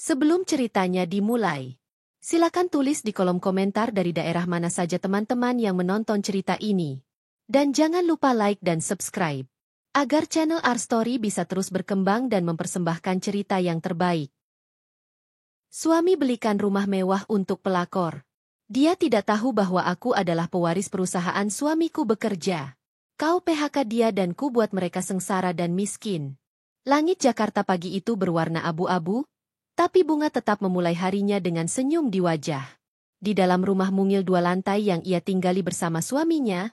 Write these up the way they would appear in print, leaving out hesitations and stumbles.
Sebelum ceritanya dimulai, silakan tulis di kolom komentar dari daerah mana saja teman-teman yang menonton cerita ini. Dan jangan lupa like dan subscribe, agar channel Art Story bisa terus berkembang dan mempersembahkan cerita yang terbaik. Suami belikan rumah mewah untuk pelakor. Dia tidak tahu bahwa aku adalah pewaris perusahaan suamiku bekerja. Kau PHK dia dan ku buat mereka sengsara dan miskin. Langit Jakarta pagi itu berwarna abu-abu, tapi Bunga tetap memulai harinya dengan senyum di wajah. Di dalam rumah mungil 2 lantai yang ia tinggali bersama suaminya,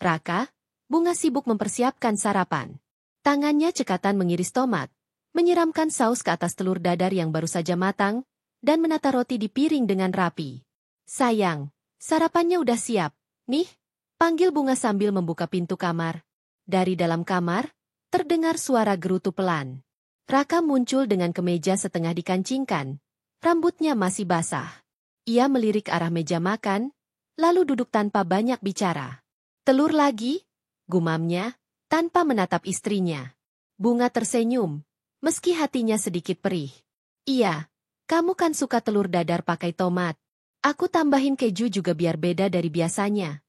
Raka, Bunga sibuk mempersiapkan sarapan. Tangannya cekatan mengiris tomat, menyiramkan saus ke atas telur dadar yang baru saja matang, dan menata roti di piring dengan rapi. Sayang, sarapannya udah siap, nih, panggil Bunga sambil membuka pintu kamar. Dari dalam kamar, terdengar suara gerutu pelan. Raka muncul dengan kemeja setengah dikancingkan. Rambutnya masih basah. Ia melirik arah meja makan, lalu duduk tanpa banyak bicara. Telur lagi? Gumamnya, tanpa menatap istrinya. Bunga tersenyum, meski hatinya sedikit perih. Iya, kamu kan suka telur dadar pakai tomat. Aku tambahin keju juga biar beda dari biasanya.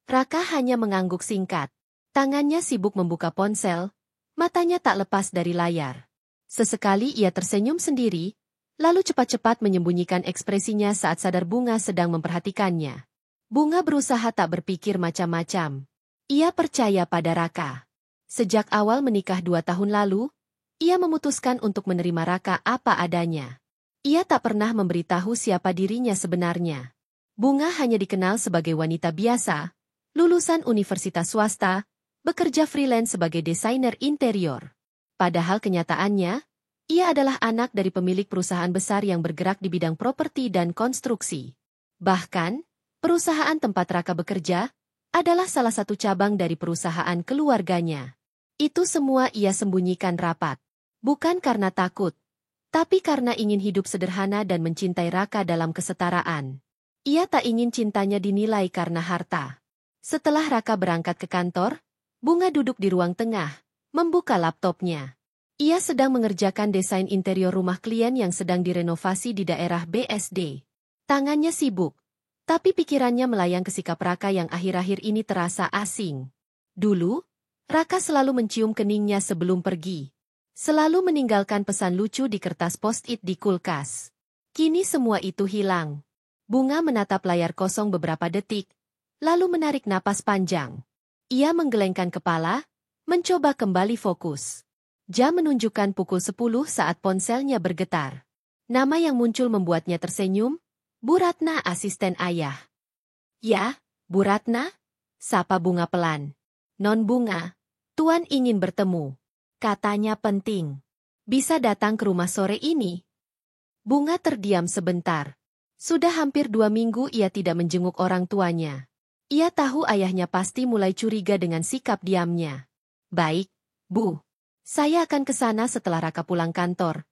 Raka hanya mengangguk singkat. Tangannya sibuk membuka ponsel, matanya tak lepas dari layar. Sesekali ia tersenyum sendiri, lalu cepat-cepat menyembunyikan ekspresinya saat sadar Bunga sedang memperhatikannya. Bunga berusaha tak berpikir macam-macam. Ia percaya pada Raka. Sejak awal menikah 2 tahun lalu, ia memutuskan untuk menerima Raka apa adanya. Ia tak pernah memberitahu siapa dirinya sebenarnya. Bunga hanya dikenal sebagai wanita biasa, lulusan universitas swasta, bekerja freelance sebagai desainer interior. Padahal kenyataannya, ia adalah anak dari pemilik perusahaan besar yang bergerak di bidang properti dan konstruksi. Bahkan, perusahaan tempat Raka bekerja adalah salah satu cabang dari perusahaan keluarganya. Itu semua ia sembunyikan rapat. Bukan karena takut, tapi karena ingin hidup sederhana dan mencintai Raka dalam kesetaraan. Ia tak ingin cintanya dinilai karena harta. Setelah Raka berangkat ke kantor, Bunga duduk di ruang tengah, membuka laptopnya. Ia sedang mengerjakan desain interior rumah klien yang sedang direnovasi di daerah BSD. Tangannya sibuk, tapi pikirannya melayang ke sikap Raka yang akhir-akhir ini terasa asing. Dulu, Raka selalu mencium keningnya sebelum pergi. Selalu meninggalkan pesan lucu di kertas post-it di kulkas. Kini semua itu hilang. Bunga menatap layar kosong beberapa detik, lalu menarik napas panjang. Ia menggelengkan kepala, mencoba kembali fokus. Jam menunjukkan pukul 10 saat ponselnya bergetar. Nama yang muncul membuatnya tersenyum, Bu Ratna, asisten ayah. Ya, Bu Ratna? Sapa Bunga pelan. Non Bunga, Tuan ingin bertemu. Katanya penting. Bisa datang ke rumah sore ini? Bunga terdiam sebentar. Sudah hampir 2 minggu ia tidak menjenguk orang tuanya. Ia tahu ayahnya pasti mulai curiga dengan sikap diamnya. Baik, Bu. Saya akan ke sana setelah Raka pulang kantor.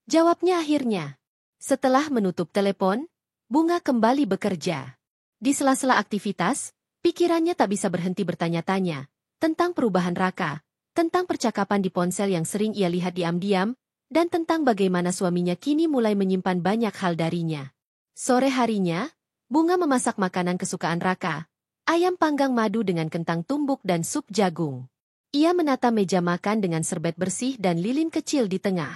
Jawabnya akhirnya. Setelah menutup telepon, Bunga kembali bekerja. Di sela-sela aktivitas, pikirannya tak bisa berhenti bertanya-tanya tentang perubahan Raka, tentang percakapan di ponsel yang sering ia lihat diam-diam, dan tentang bagaimana suaminya kini mulai menyimpan banyak hal darinya. Sore harinya, Bunga memasak makanan kesukaan Raka, ayam panggang madu dengan kentang tumbuk dan sup jagung. Ia menata meja makan dengan serbet bersih dan lilin kecil di tengah.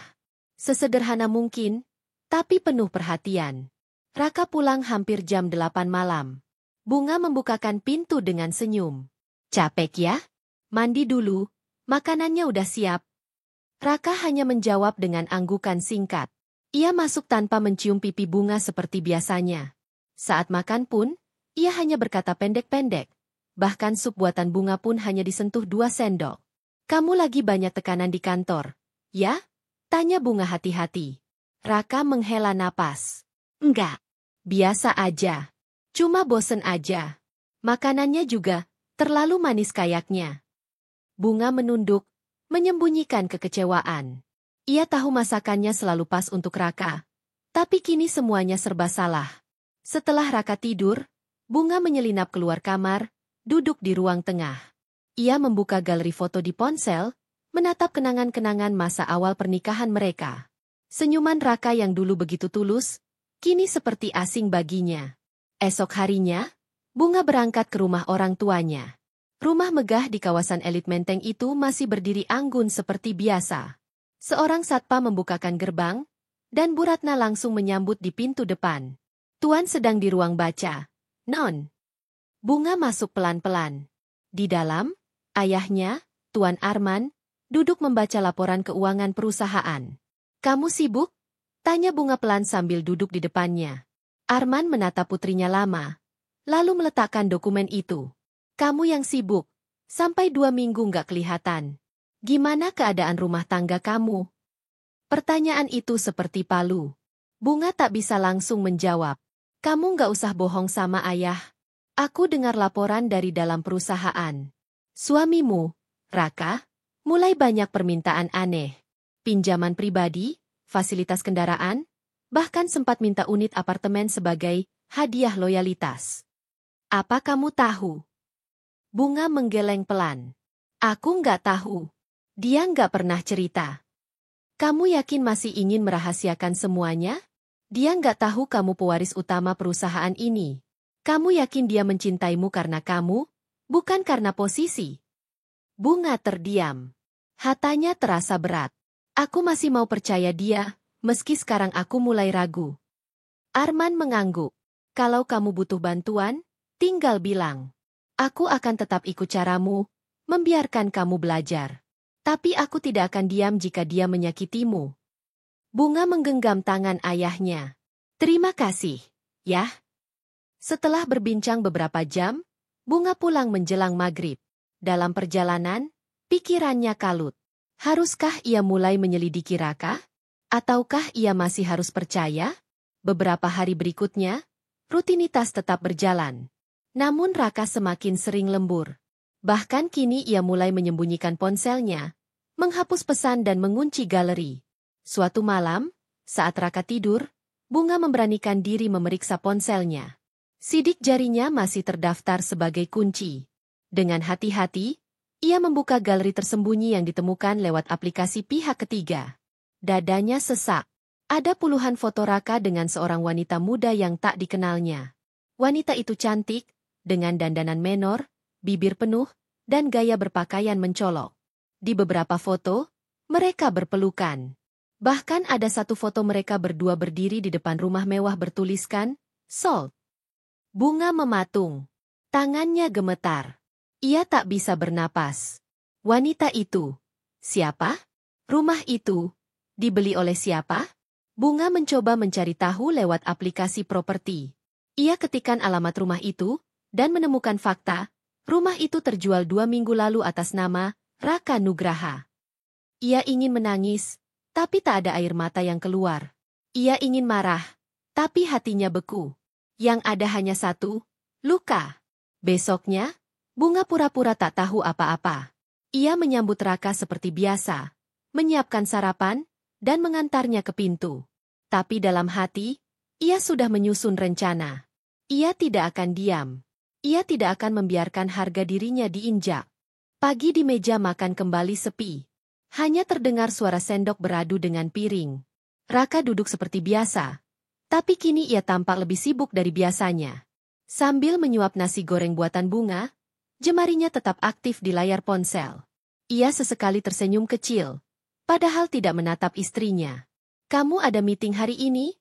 Sesederhana mungkin, tapi penuh perhatian. Raka pulang hampir jam 8 malam. Bunga membukakan pintu dengan senyum. Capek ya? Mandi dulu, makanannya udah siap. Raka hanya menjawab dengan anggukan singkat. Ia masuk tanpa mencium pipi Bunga seperti biasanya. Saat makan pun, ia hanya berkata pendek-pendek. Bahkan sup buatan Bunga pun hanya disentuh 2 sendok. Kamu lagi banyak tekanan di kantor, ya? Tanya Bunga hati-hati. Raka menghela napas. Enggak. Biasa aja. Cuma bosen aja. Makanannya juga terlalu manis kayaknya. Bunga menunduk, menyembunyikan kekecewaan. Ia tahu masakannya selalu pas untuk Raka. Tapi kini semuanya serba salah. Setelah Raka tidur, Bunga menyelinap keluar kamar, duduk di ruang tengah. Ia membuka galeri foto di ponsel, menatap kenangan-kenangan masa awal pernikahan mereka. Senyuman Raka yang dulu begitu tulus, kini seperti asing baginya. Esok harinya, Bunga berangkat ke rumah orang tuanya. Rumah megah di kawasan elit Menteng itu masih berdiri anggun seperti biasa. Seorang satpam membukakan gerbang, dan Bu Ratna langsung menyambut di pintu depan. Tuan sedang di ruang baca. Non. Bunga masuk pelan-pelan. Di dalam, ayahnya, Tuan Arman, duduk membaca laporan keuangan perusahaan. Kamu sibuk? Tanya Bunga pelan sambil duduk di depannya. Arman menatap putrinya lama, lalu meletakkan dokumen itu. Kamu yang sibuk, sampai 2 minggu nggak kelihatan. Gimana keadaan rumah tangga kamu? Pertanyaan itu seperti palu. Bunga tak bisa langsung menjawab. Kamu nggak usah bohong sama ayah. Aku dengar laporan dari dalam perusahaan. Suamimu, Raka, mulai banyak permintaan aneh. Pinjaman pribadi, fasilitas kendaraan, bahkan sempat minta unit apartemen sebagai hadiah loyalitas. Apa kamu tahu? Bunga menggeleng pelan. Aku nggak tahu. Dia nggak pernah cerita. Kamu yakin masih ingin merahasiakan semuanya? Dia nggak tahu kamu pewaris utama perusahaan ini. Kamu yakin dia mencintaimu karena kamu, bukan karena posisi? Bunga terdiam. Hatanya terasa berat. Aku masih mau percaya dia, meski sekarang aku mulai ragu. Arman mengangguk. Kalau kamu butuh bantuan, tinggal bilang. Aku akan tetap ikut caramu, membiarkan kamu belajar. Tapi aku tidak akan diam jika dia menyakitimu. Bunga menggenggam tangan ayahnya. Terima kasih, ya. Setelah berbincang beberapa jam, Bunga pulang menjelang maghrib. Dalam perjalanan, pikirannya kalut. Haruskah ia mulai menyelidiki Raka? Ataukah ia masih harus percaya? Beberapa hari berikutnya, rutinitas tetap berjalan. Namun Raka semakin sering lembur. Bahkan kini ia mulai menyembunyikan ponselnya, menghapus pesan dan mengunci galeri. Suatu malam, saat Raka tidur, Bunga memberanikan diri memeriksa ponselnya. Sidik jarinya masih terdaftar sebagai kunci. Dengan hati-hati, ia membuka galeri tersembunyi yang ditemukan lewat aplikasi pihak ketiga. Dadanya sesak. Ada puluhan foto Raka dengan seorang wanita muda yang tak dikenalnya. Wanita itu cantik, dengan dandanan menor, bibir penuh, dan gaya berpakaian mencolok. Di beberapa foto, mereka berpelukan. Bahkan ada satu foto mereka berdua berdiri di depan rumah mewah bertuliskan, Sold. Bunga mematung. Tangannya gemetar. Ia tak bisa bernapas. Wanita itu. Siapa? Rumah itu. Dibeli oleh siapa? Bunga mencoba mencari tahu lewat aplikasi properti. Ia ketikkan alamat rumah itu, dan menemukan fakta, rumah itu terjual 2 minggu lalu atas nama Raka Nugraha. Ia ingin menangis, tapi tak ada air mata yang keluar. Ia ingin marah, tapi hatinya beku. Yang ada hanya satu, luka. Besoknya, Bunga pura-pura tak tahu apa-apa. Ia menyambut Raka seperti biasa, menyiapkan sarapan, dan mengantarnya ke pintu. Tapi dalam hati, ia sudah menyusun rencana. Ia tidak akan diam. Ia tidak akan membiarkan harga dirinya diinjak. Pagi di meja makan kembali sepi. Hanya terdengar suara sendok beradu dengan piring. Raka duduk seperti biasa. Tapi kini ia tampak lebih sibuk dari biasanya. Sambil menyuap nasi goreng buatan Bunga, jemarinya tetap aktif di layar ponsel. Ia sesekali tersenyum kecil, padahal tidak menatap istrinya. Kamu ada meeting hari ini?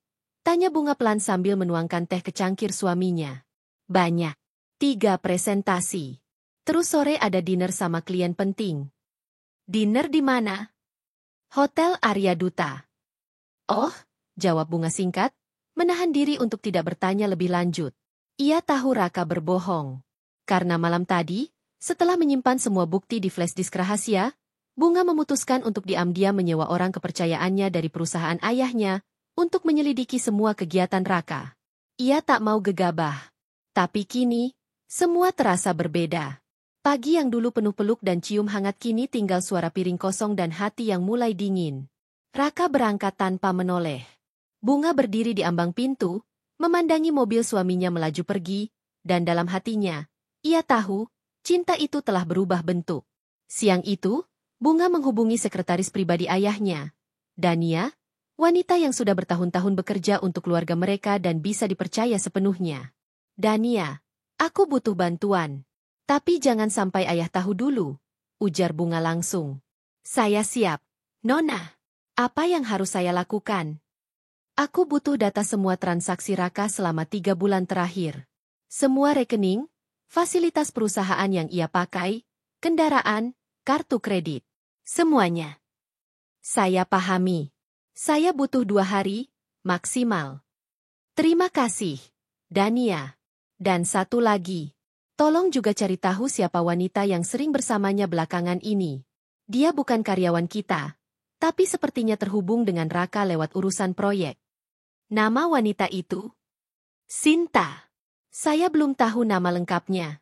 Tanya Bunga pelan sambil menuangkan teh ke cangkir suaminya. Banyak. 3 presentasi. Terus sore ada dinner sama klien penting. Dinner di mana? Hotel Arya Duta. Oh, jawab Bunga singkat, menahan diri untuk tidak bertanya lebih lanjut. Ia tahu Raka berbohong. Karena malam tadi, setelah menyimpan semua bukti di flash disk rahasia, Bunga memutuskan untuk diam-diam menyewa orang kepercayaannya dari perusahaan ayahnya untuk menyelidiki semua kegiatan Raka. Ia tak mau gegabah. Tapi kini, semua terasa berbeda. Pagi yang dulu penuh peluk dan cium hangat kini tinggal suara piring kosong dan hati yang mulai dingin. Raka berangkat tanpa menoleh. Bunga berdiri di ambang pintu, memandangi mobil suaminya melaju pergi, dan dalam hatinya, ia tahu, cinta itu telah berubah bentuk. Siang itu, Bunga menghubungi sekretaris pribadi ayahnya, Dania, Wanita yang sudah bertahun-tahun bekerja untuk keluarga mereka dan bisa dipercaya sepenuhnya. Dania, aku butuh bantuan. Tapi jangan sampai ayah tahu dulu, ujar Bunga langsung. Saya siap. Nona, apa yang harus saya lakukan? Aku butuh data semua transaksi Raka selama 3 bulan terakhir. Semua rekening, fasilitas perusahaan yang ia pakai, kendaraan, kartu kredit. Semuanya. Saya pahami. Saya butuh 2 hari, maksimal. Terima kasih, Dania. Dan satu lagi. Tolong juga cari tahu siapa wanita yang sering bersamanya belakangan ini. Dia bukan karyawan kita, tapi sepertinya terhubung dengan Raka lewat urusan proyek. Nama wanita itu? Sinta. Saya belum tahu nama lengkapnya.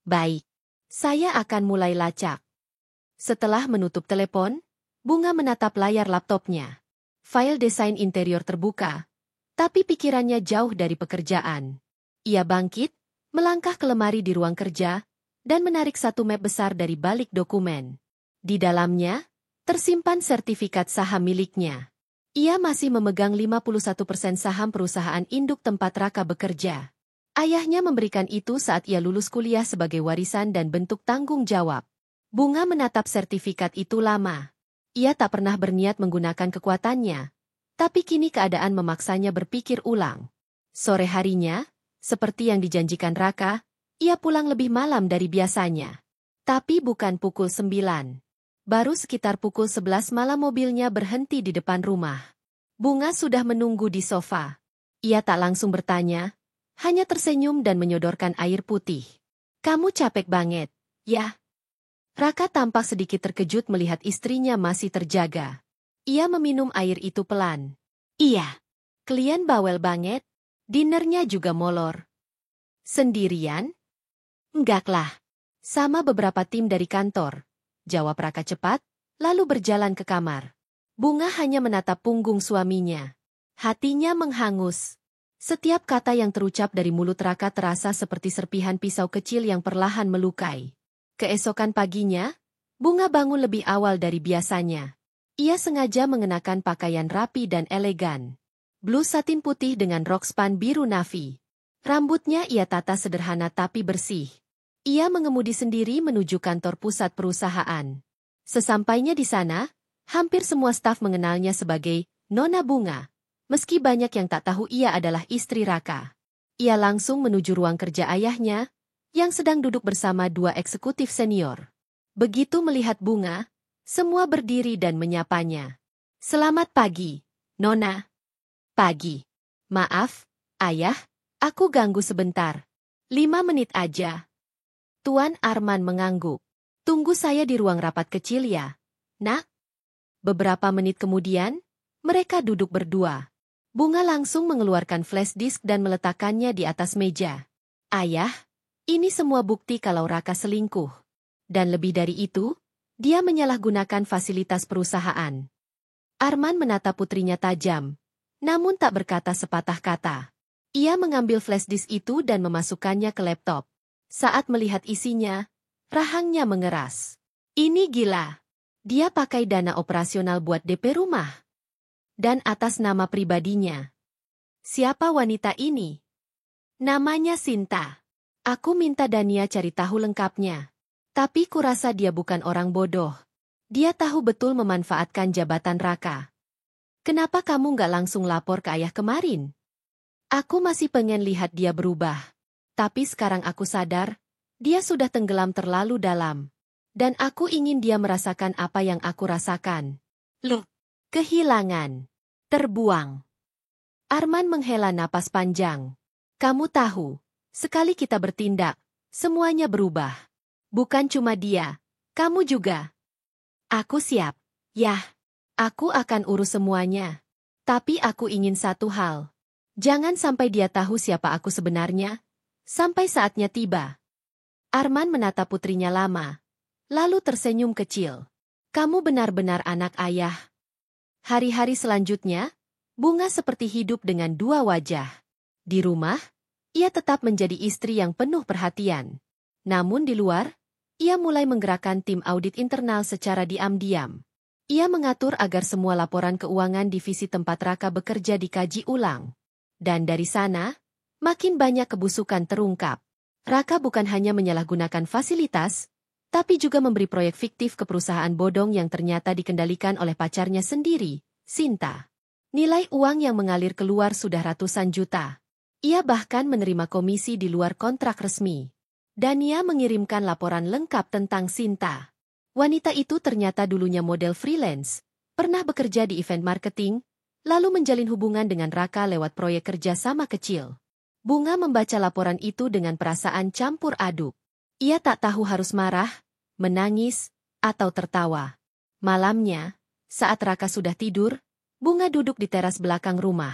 Baik. Saya akan mulai lacak. Setelah menutup telepon, Bunga menatap layar laptopnya. File desain interior terbuka, tapi pikirannya jauh dari pekerjaan. Ia bangkit, melangkah ke lemari di ruang kerja, dan menarik satu map besar dari balik dokumen. Di dalamnya, tersimpan sertifikat saham miliknya. Ia masih memegang 51% saham perusahaan induk tempat Raka bekerja. Ayahnya memberikan itu saat ia lulus kuliah sebagai warisan dan bentuk tanggung jawab. Bunga menatap sertifikat itu lama. Ia tak pernah berniat menggunakan kekuatannya, tapi kini keadaan memaksanya berpikir ulang. Sore harinya, seperti yang dijanjikan Raka, ia pulang lebih malam dari biasanya. Tapi bukan pukul 9. Baru sekitar pukul 11 malam mobilnya berhenti di depan rumah. Bunga sudah menunggu di sofa. Ia tak langsung bertanya, hanya tersenyum dan menyodorkan air putih. Kamu capek banget, ya? Raka tampak sedikit terkejut melihat istrinya masih terjaga. Ia meminum air itu pelan. Iya. Klien bawel banget. Dinernya juga molor. Sendirian? Enggaklah. Sama beberapa tim dari kantor. Jawab Raka cepat, lalu berjalan ke kamar. Bunga hanya menatap punggung suaminya. Hatinya menghangus. Setiap kata yang terucap dari mulut Raka terasa seperti serpihan pisau kecil yang perlahan melukai. Keesokan paginya, Bunga bangun lebih awal dari biasanya. Ia sengaja mengenakan pakaian rapi dan elegan. Blus satin putih dengan rok span biru navy. Rambutnya ia tata sederhana tapi bersih. Ia mengemudi sendiri menuju kantor pusat perusahaan. Sesampainya di sana, hampir semua staf mengenalnya sebagai Nona Bunga, meski banyak yang tak tahu ia adalah istri Raka. Ia langsung menuju ruang kerja ayahnya, yang sedang duduk bersama 2 eksekutif senior. Begitu melihat Bunga, semua berdiri dan menyapanya. Selamat pagi, Nona. Pagi. Maaf, Ayah, aku ganggu sebentar. 5 menit aja. Tuan Arman mengangguk. Tunggu saya di ruang rapat kecil ya, Nak. Beberapa menit kemudian, mereka duduk berdua. Bunga langsung mengeluarkan flash disk dan meletakkannya di atas meja. Ayah, ini semua bukti kalau Raka selingkuh. Dan lebih dari itu, dia menyalahgunakan fasilitas perusahaan. Arman menatap putrinya tajam, namun tak berkata sepatah kata. Ia mengambil flash disk itu dan memasukkannya ke laptop. Saat melihat isinya, rahangnya mengeras. Ini gila. Dia pakai dana operasional buat DP rumah. Dan atas nama pribadinya. Siapa wanita ini? Namanya Sinta. Aku minta Dania cari tahu lengkapnya. Tapi kurasa dia bukan orang bodoh. Dia tahu betul memanfaatkan jabatan Raka. Kenapa kamu nggak langsung lapor ke ayah kemarin? Aku masih pengen lihat dia berubah. Tapi sekarang aku sadar, dia sudah tenggelam terlalu dalam. Dan aku ingin dia merasakan apa yang aku rasakan. Loh, kehilangan. Terbuang. Arman menghela napas panjang. Kamu tahu, sekali kita bertindak, semuanya berubah. Bukan cuma dia, kamu juga. Aku siap. Yah, aku akan urus semuanya. Tapi aku ingin satu hal. Jangan sampai dia tahu siapa aku sebenarnya. Sampai saatnya tiba. Arman menatap putrinya lama. Lalu tersenyum kecil. Kamu benar-benar anak ayah. Hari-hari selanjutnya, Bunga seperti hidup dengan 2 wajah. Di rumah, ia tetap menjadi istri yang penuh perhatian. Namun di luar, ia mulai menggerakkan tim audit internal secara diam-diam. Ia mengatur agar semua laporan keuangan divisi tempat Raka bekerja dikaji ulang. Dan dari sana, makin banyak kebusukan terungkap. Raka bukan hanya menyalahgunakan fasilitas, tapi juga memberi proyek fiktif ke perusahaan bodong yang ternyata dikendalikan oleh pacarnya sendiri, Sinta. Nilai uang yang mengalir keluar sudah ratusan juta. Ia bahkan menerima komisi di luar kontrak resmi. Dania mengirimkan laporan lengkap tentang Sinta. Wanita itu ternyata dulunya model freelance, pernah bekerja di event marketing, lalu menjalin hubungan dengan Raka lewat proyek kerja sama kecil. Bunga membaca laporan itu dengan perasaan campur aduk. Ia tak tahu harus marah, menangis, atau tertawa. Malamnya, saat Raka sudah tidur, Bunga duduk di teras belakang rumah.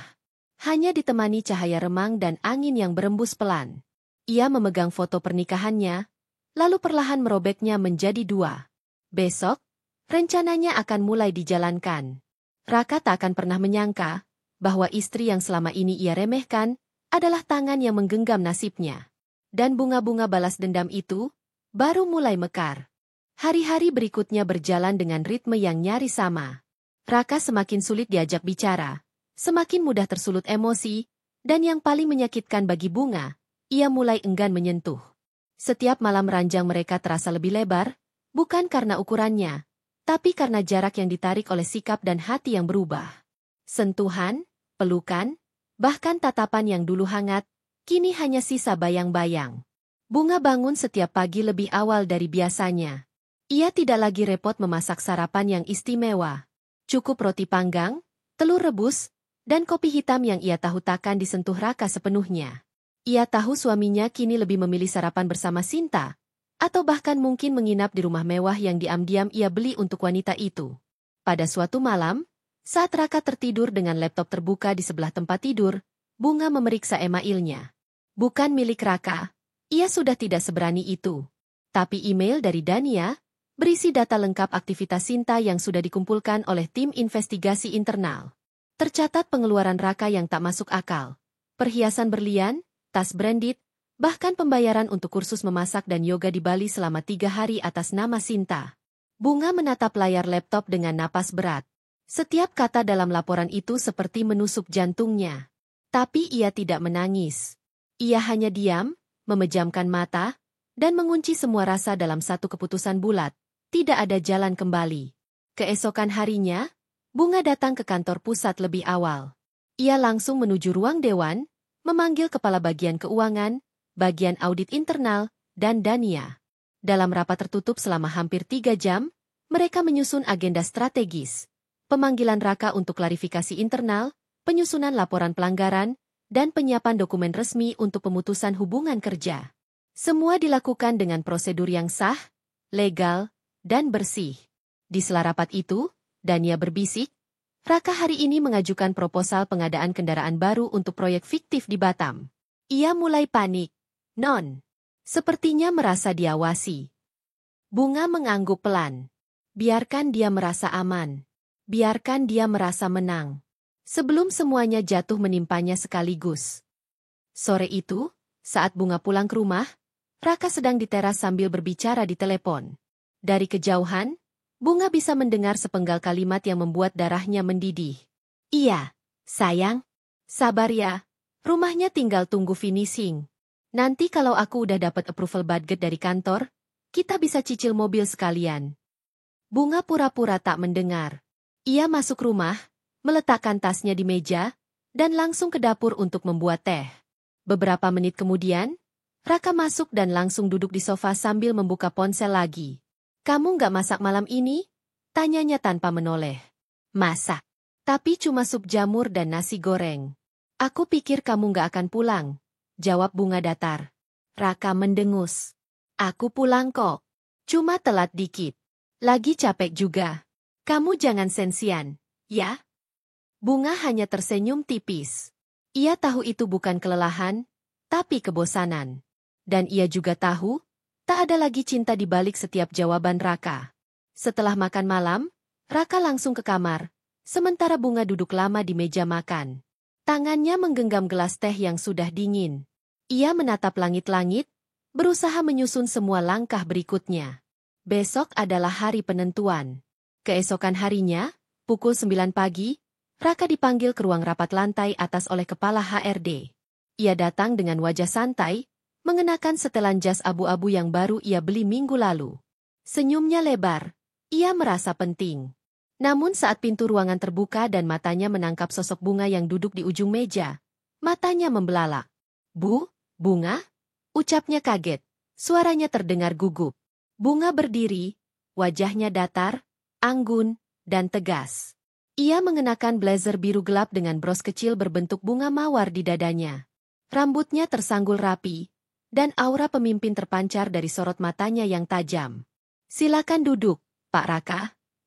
Hanya ditemani cahaya remang dan angin yang berembus pelan. Ia memegang foto pernikahannya, lalu perlahan merobeknya menjadi dua. Besok, rencananya akan mulai dijalankan. Raka tak akan pernah menyangka bahwa istri yang selama ini ia remehkan adalah tangan yang menggenggam nasibnya. Dan bunga-bunga balas dendam itu baru mulai mekar. Hari-hari berikutnya berjalan dengan ritme yang nyaris sama. Raka semakin sulit diajak bicara, semakin mudah tersulut emosi, dan yang paling menyakitkan bagi Bunga, ia mulai enggan menyentuh. Setiap malam ranjang mereka terasa lebih lebar, bukan karena ukurannya, tapi karena jarak yang ditarik oleh sikap dan hati yang berubah. Sentuhan, pelukan, bahkan tatapan yang dulu hangat, kini hanya sisa bayang-bayang. Bunga bangun setiap pagi lebih awal dari biasanya. Ia tidak lagi repot memasak sarapan yang istimewa. Cukup roti panggang, telur rebus, dan kopi hitam yang ia tahu takkan disentuh Raka sepenuhnya. Ia tahu suaminya kini lebih memilih sarapan bersama Sinta, atau bahkan mungkin menginap di rumah mewah yang diam-diam ia beli untuk wanita itu. Pada suatu malam, saat Raka tertidur dengan laptop terbuka di sebelah tempat tidur, Bunga memeriksa emailnya. Bukan milik Raka, ia sudah tidak seberani itu. Tapi email dari Dania berisi data lengkap aktivitas Sinta yang sudah dikumpulkan oleh tim investigasi internal. Tercatat pengeluaran Raka yang tak masuk akal. Perhiasan berlian, tas branded, bahkan pembayaran untuk kursus memasak dan yoga di Bali selama 3 hari atas nama Sinta. Bunga menatap layar laptop dengan napas berat. Setiap kata dalam laporan itu seperti menusuk jantungnya. Tapi ia tidak menangis. Ia hanya diam, memejamkan mata, dan mengunci semua rasa dalam satu keputusan bulat. Tidak ada jalan kembali. Keesokan harinya, Bunga datang ke kantor pusat lebih awal. Ia langsung menuju ruang dewan, memanggil kepala bagian keuangan, bagian audit internal, dan Dania. Dalam rapat tertutup selama hampir 3 jam, mereka menyusun agenda strategis. Pemanggilan Raka untuk klarifikasi internal, penyusunan laporan pelanggaran, dan penyiapan dokumen resmi untuk pemutusan hubungan kerja. Semua dilakukan dengan prosedur yang sah, legal, dan bersih. Di sela rapat itu, Dania berbisik, Raka hari ini mengajukan proposal pengadaan kendaraan baru untuk proyek fiktif di Batam. Ia mulai panik. Non. Sepertinya merasa diawasi. Bunga mengangguk pelan. Biarkan dia merasa aman. Biarkan dia merasa menang. Sebelum semuanya jatuh menimpanya sekaligus. Sore itu, saat Bunga pulang ke rumah, Raka sedang di teras sambil berbicara di telepon. Dari kejauhan, Bunga bisa mendengar sepenggal kalimat yang membuat darahnya mendidih. Iya, sayang. Sabar ya. Rumahnya tinggal tunggu finishing. Nanti kalau aku udah dapat approval budget dari kantor, kita bisa cicil mobil sekalian. Bunga pura-pura tak mendengar. Ia masuk rumah, meletakkan tasnya di meja, dan langsung ke dapur untuk membuat teh. Beberapa menit kemudian, Raka masuk dan langsung duduk di sofa sambil membuka ponsel lagi. Kamu nggak masak malam ini? Tanyanya tanpa menoleh. Masak. Tapi cuma sup jamur dan nasi goreng. Aku pikir kamu nggak akan pulang. Jawab Bunga datar. Raka mendengus. Aku pulang kok. Cuma telat dikit. Lagi capek juga. Kamu jangan sensian, ya? Bunga hanya tersenyum tipis. Ia tahu itu bukan kelelahan, tapi kebosanan. Dan ia juga tahu, tak ada lagi cinta di balik setiap jawaban Raka. Setelah makan malam, Raka langsung ke kamar, sementara Bunga duduk lama di meja makan. Tangannya menggenggam gelas teh yang sudah dingin. Ia menatap langit-langit, berusaha menyusun semua langkah berikutnya. Besok adalah hari penentuan. Keesokan harinya, pukul 9 pagi, Raka dipanggil ke ruang rapat lantai atas oleh kepala HRD. Ia datang dengan wajah santai, mengenakan setelan jas abu-abu yang baru ia beli minggu lalu. Senyumnya lebar, ia merasa penting. Namun saat pintu ruangan terbuka dan matanya menangkap sosok Bunga yang duduk di ujung meja, matanya membelalak. "Bu, Bunga?" Ucapnya kaget, suaranya terdengar gugup. Bunga berdiri, wajahnya datar, anggun, dan tegas. Ia mengenakan blazer biru gelap dengan bros kecil berbentuk bunga mawar di dadanya. Rambutnya tersanggul rapi, dan aura pemimpin terpancar dari sorot matanya yang tajam. "Silakan duduk, Pak Raka,"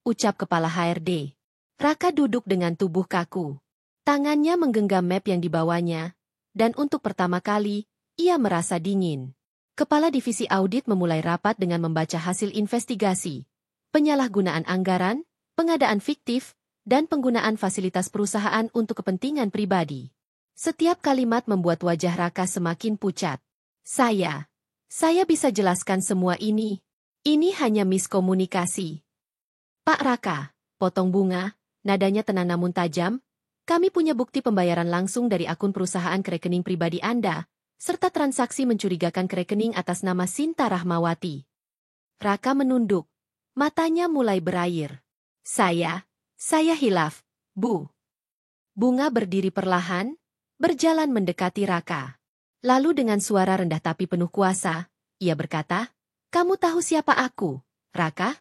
ucap kepala HRD. Raka duduk dengan tubuh kaku. Tangannya menggenggam map yang dibawanya, dan untuk pertama kali, ia merasa dingin. Kepala Divisi Audit memulai rapat dengan membaca hasil investigasi, penyalahgunaan anggaran, pengadaan fiktif, dan penggunaan fasilitas perusahaan untuk kepentingan pribadi. Setiap kalimat membuat wajah Raka semakin pucat. Saya bisa jelaskan semua ini. Ini hanya miskomunikasi." "Pak Raka," potong Bunga, nadanya tenang namun tajam, "kami punya bukti pembayaran langsung dari akun perusahaan ke rekening pribadi Anda, serta transaksi mencurigakan ke rekening atas nama Sinta Rahmawati." Raka menunduk. Matanya mulai berair. Saya hilaf, Bu." Bunga berdiri perlahan, berjalan mendekati Raka. Lalu dengan suara rendah tapi penuh kuasa, ia berkata, "Kamu tahu siapa aku, Raka?"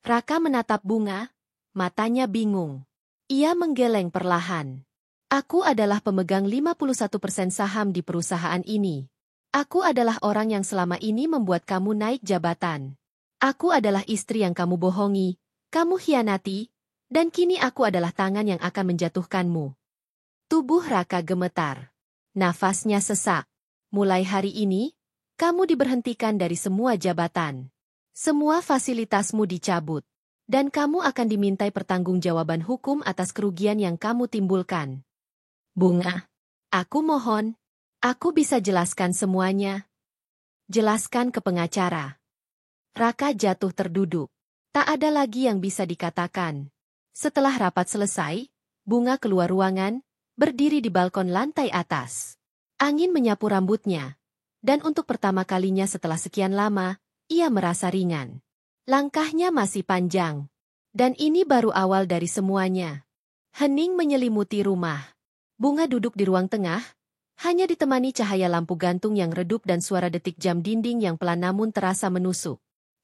Raka menatap Bunga, matanya bingung. Ia menggeleng perlahan. "Aku adalah pemegang 51% saham di perusahaan ini. Aku adalah orang yang selama ini membuat kamu naik jabatan. Aku adalah istri yang kamu bohongi, kamu khianati, dan kini aku adalah tangan yang akan menjatuhkanmu." Tubuh Raka gemetar. Nafasnya sesak. "Mulai hari ini, kamu diberhentikan dari semua jabatan. Semua fasilitasmu dicabut. Dan kamu akan dimintai pertanggungjawaban hukum atas kerugian yang kamu timbulkan." "Bunga, aku mohon, aku bisa jelaskan semuanya." "Jelaskan ke pengacara." Raka jatuh terduduk. Tak ada lagi yang bisa dikatakan. Setelah rapat selesai, Bunga keluar ruangan, berdiri di balkon lantai atas. Angin menyapu rambutnya. Dan untuk pertama kalinya setelah sekian lama, ia merasa ringan. Langkahnya masih panjang. Dan ini baru awal dari semuanya. Hening menyelimuti rumah. Bunga duduk di ruang tengah, hanya ditemani cahaya lampu gantung yang redup dan suara detik jam dinding yang pelan namun terasa menusuk.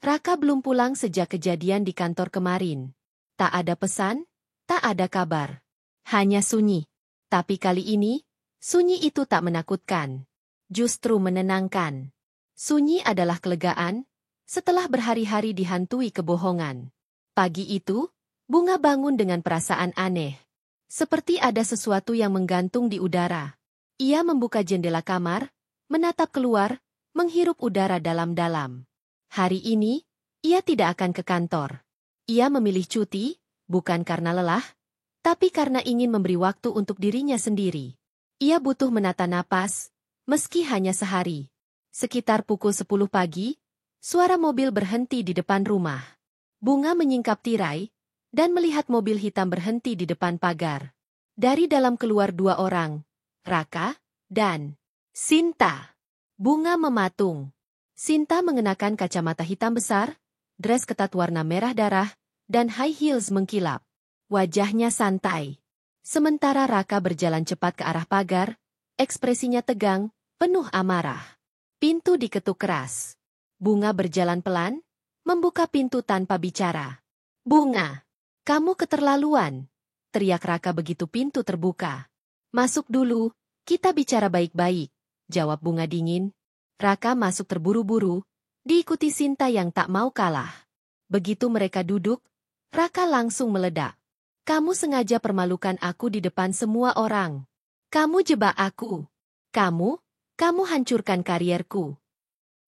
Raka belum pulang sejak kejadian di kantor kemarin. Tak ada pesan, tak ada kabar. Hanya sunyi. Tapi kali ini, sunyi itu tak menakutkan. Justru menenangkan. Sunyi adalah kelegaan, setelah berhari-hari dihantui kebohongan. Pagi itu, Bunga bangun dengan perasaan aneh. Seperti ada sesuatu yang menggantung di udara. Ia membuka jendela kamar, menatap keluar, menghirup udara dalam-dalam. Hari ini, ia tidak akan ke kantor. Ia memilih cuti, bukan karena lelah, tapi karena ingin memberi waktu untuk dirinya sendiri. Ia butuh menata napas, meski hanya sehari. Sekitar pukul 10 pagi, suara mobil berhenti di depan rumah. Bunga menyingkap tirai, dan melihat mobil hitam berhenti di depan pagar. Dari dalam keluar dua orang, Raka dan Sinta. Bunga mematung. Sinta mengenakan kacamata hitam besar, dress ketat warna merah darah, dan high heels mengkilap. Wajahnya santai. Sementara Raka berjalan cepat ke arah pagar, ekspresinya tegang, penuh amarah. Pintu diketuk keras. Bunga berjalan pelan, membuka pintu tanpa bicara. "Bunga, kamu keterlaluan," teriak Raka begitu pintu terbuka. "Masuk dulu, kita bicara baik-baik," jawab Bunga dingin. Raka masuk terburu-buru, diikuti Sinta yang tak mau kalah. Begitu mereka duduk, Raka langsung meledak. "Kamu sengaja permalukan aku di depan semua orang. Kamu jebak aku. Kamu hancurkan karierku."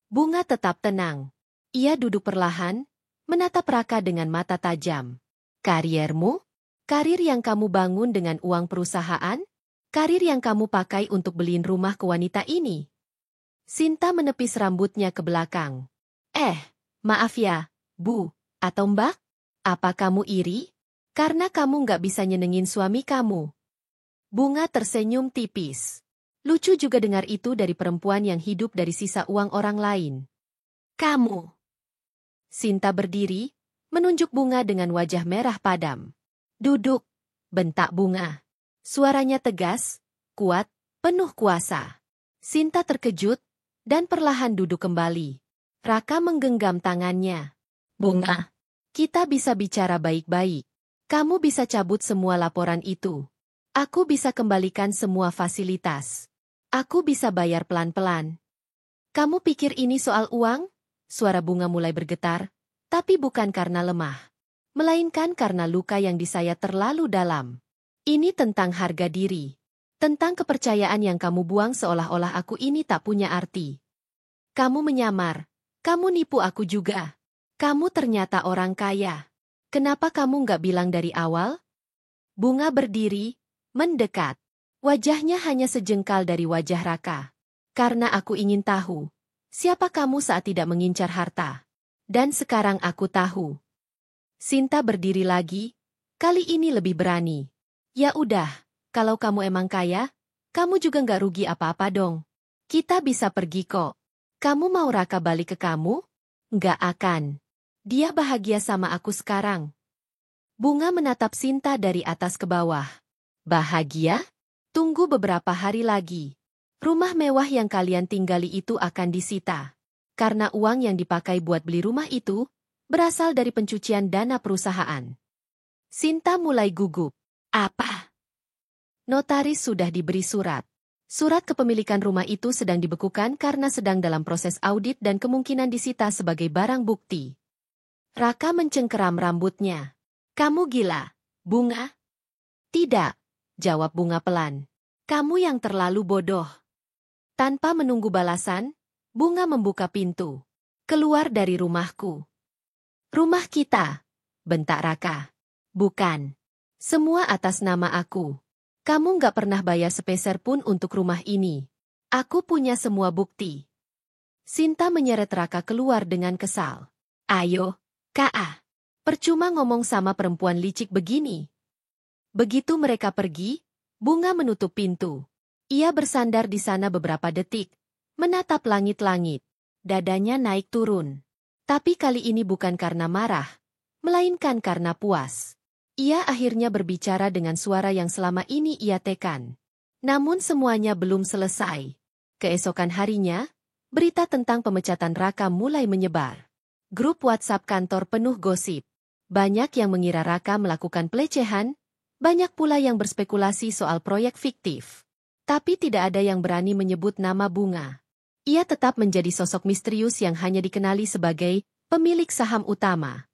Bunga tetap tenang. Ia duduk perlahan, menatap Raka dengan mata tajam. "Kariermu? Karir yang kamu bangun dengan uang perusahaan? Karir yang kamu pakai untuk beliin rumah ke wanita ini?" Sinta menepis rambutnya ke belakang. Maaf ya, Bu, atau Mbak? Apa kamu iri? Karena kamu nggak bisa nyenengin suami kamu. Bunga tersenyum tipis. Lucu juga dengar itu dari perempuan yang hidup dari sisa uang orang lain. Kamu. Sinta berdiri, menunjuk Bunga dengan wajah merah padam. Duduk, bentak Bunga. Suaranya tegas, kuat, penuh kuasa. Sinta terkejut, dan perlahan duduk kembali. Raka menggenggam tangannya. Bunga, kita bisa bicara baik-baik. Kamu bisa cabut semua laporan itu. Aku bisa kembalikan semua fasilitas. Aku bisa bayar pelan-pelan. Kamu pikir ini soal uang? Suara Bunga mulai bergetar, tapi bukan karena lemah. Melainkan karena luka yang disayat terlalu dalam. Ini tentang harga diri. Tentang kepercayaan yang kamu buang seolah-olah aku ini tak punya arti. Kamu menyamar. Kamu nipu aku juga. Kamu ternyata orang kaya. Kenapa kamu nggak bilang dari awal? Bunga berdiri, mendekat. Wajahnya hanya sejengkal dari wajah Raka. Karena aku ingin tahu, siapa kamu saat tidak mengincar harta? Dan sekarang aku tahu. Sinta berdiri lagi, kali ini lebih berani. Ya udah, kalau kamu emang kaya, kamu juga nggak rugi apa-apa dong. Kita bisa pergi kok. Kamu mau Raka balik ke kamu? Nggak akan. Dia bahagia sama aku sekarang. Bunga menatap Sinta dari atas ke bawah. Bahagia? Tunggu beberapa hari lagi. Rumah mewah yang kalian tinggali itu akan disita. Karena uang yang dipakai buat beli rumah itu berasal dari pencucian dana perusahaan. Sinta mulai gugup. Apa? Notaris sudah diberi surat. Surat kepemilikan rumah itu sedang dibekukan karena sedang dalam proses audit dan kemungkinan disita sebagai barang bukti. Raka mencengkeram rambutnya. Kamu gila, Bunga? Tidak, jawab Bunga pelan. Kamu yang terlalu bodoh. Tanpa menunggu balasan, Bunga membuka pintu. Keluar dari rumahku. Rumah kita, bentak Raka. Bukan. Semua atas nama aku. Kamu nggak pernah bayar sepeser pun untuk rumah ini. Aku punya semua bukti. Sinta menyeret Raka keluar dengan kesal. Ayo, Ka. Percuma ngomong sama perempuan licik begini. Begitu mereka pergi, Bunga menutup pintu. Ia bersandar di sana beberapa detik, menatap langit-langit. Dadanya naik turun. Tapi kali ini bukan karena marah, melainkan karena puas. Ia akhirnya berbicara dengan suara yang selama ini ia tekan. Namun semuanya belum selesai. Keesokan harinya, berita tentang pemecatan Raka mulai menyebar. Grup WhatsApp kantor penuh gosip. Banyak yang mengira Raka melakukan pelecehan, banyak pula yang berspekulasi soal proyek fiktif. Tapi tidak ada yang berani menyebut nama Bunga. Ia tetap menjadi sosok misterius yang hanya dikenali sebagai pemilik saham utama.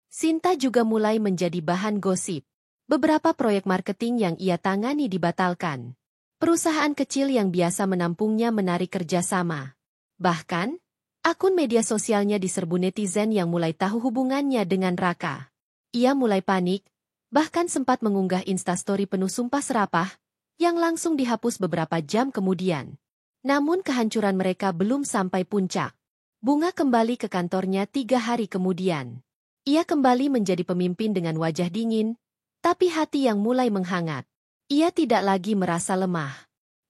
Sinta juga mulai menjadi bahan gosip. Beberapa proyek marketing yang ia tangani dibatalkan. Perusahaan kecil yang biasa menampungnya menarik kerjasama. Bahkan, akun media sosialnya diserbu netizen yang mulai tahu hubungannya dengan Raka. Ia mulai panik, bahkan sempat mengunggah instastory penuh sumpah serapah, yang langsung dihapus beberapa jam kemudian. Namun kehancuran mereka belum sampai puncak. Bunga kembali ke kantornya 3 hari kemudian. Ia kembali menjadi pemimpin dengan wajah dingin, tapi hati yang mulai menghangat. Ia tidak lagi merasa lemah.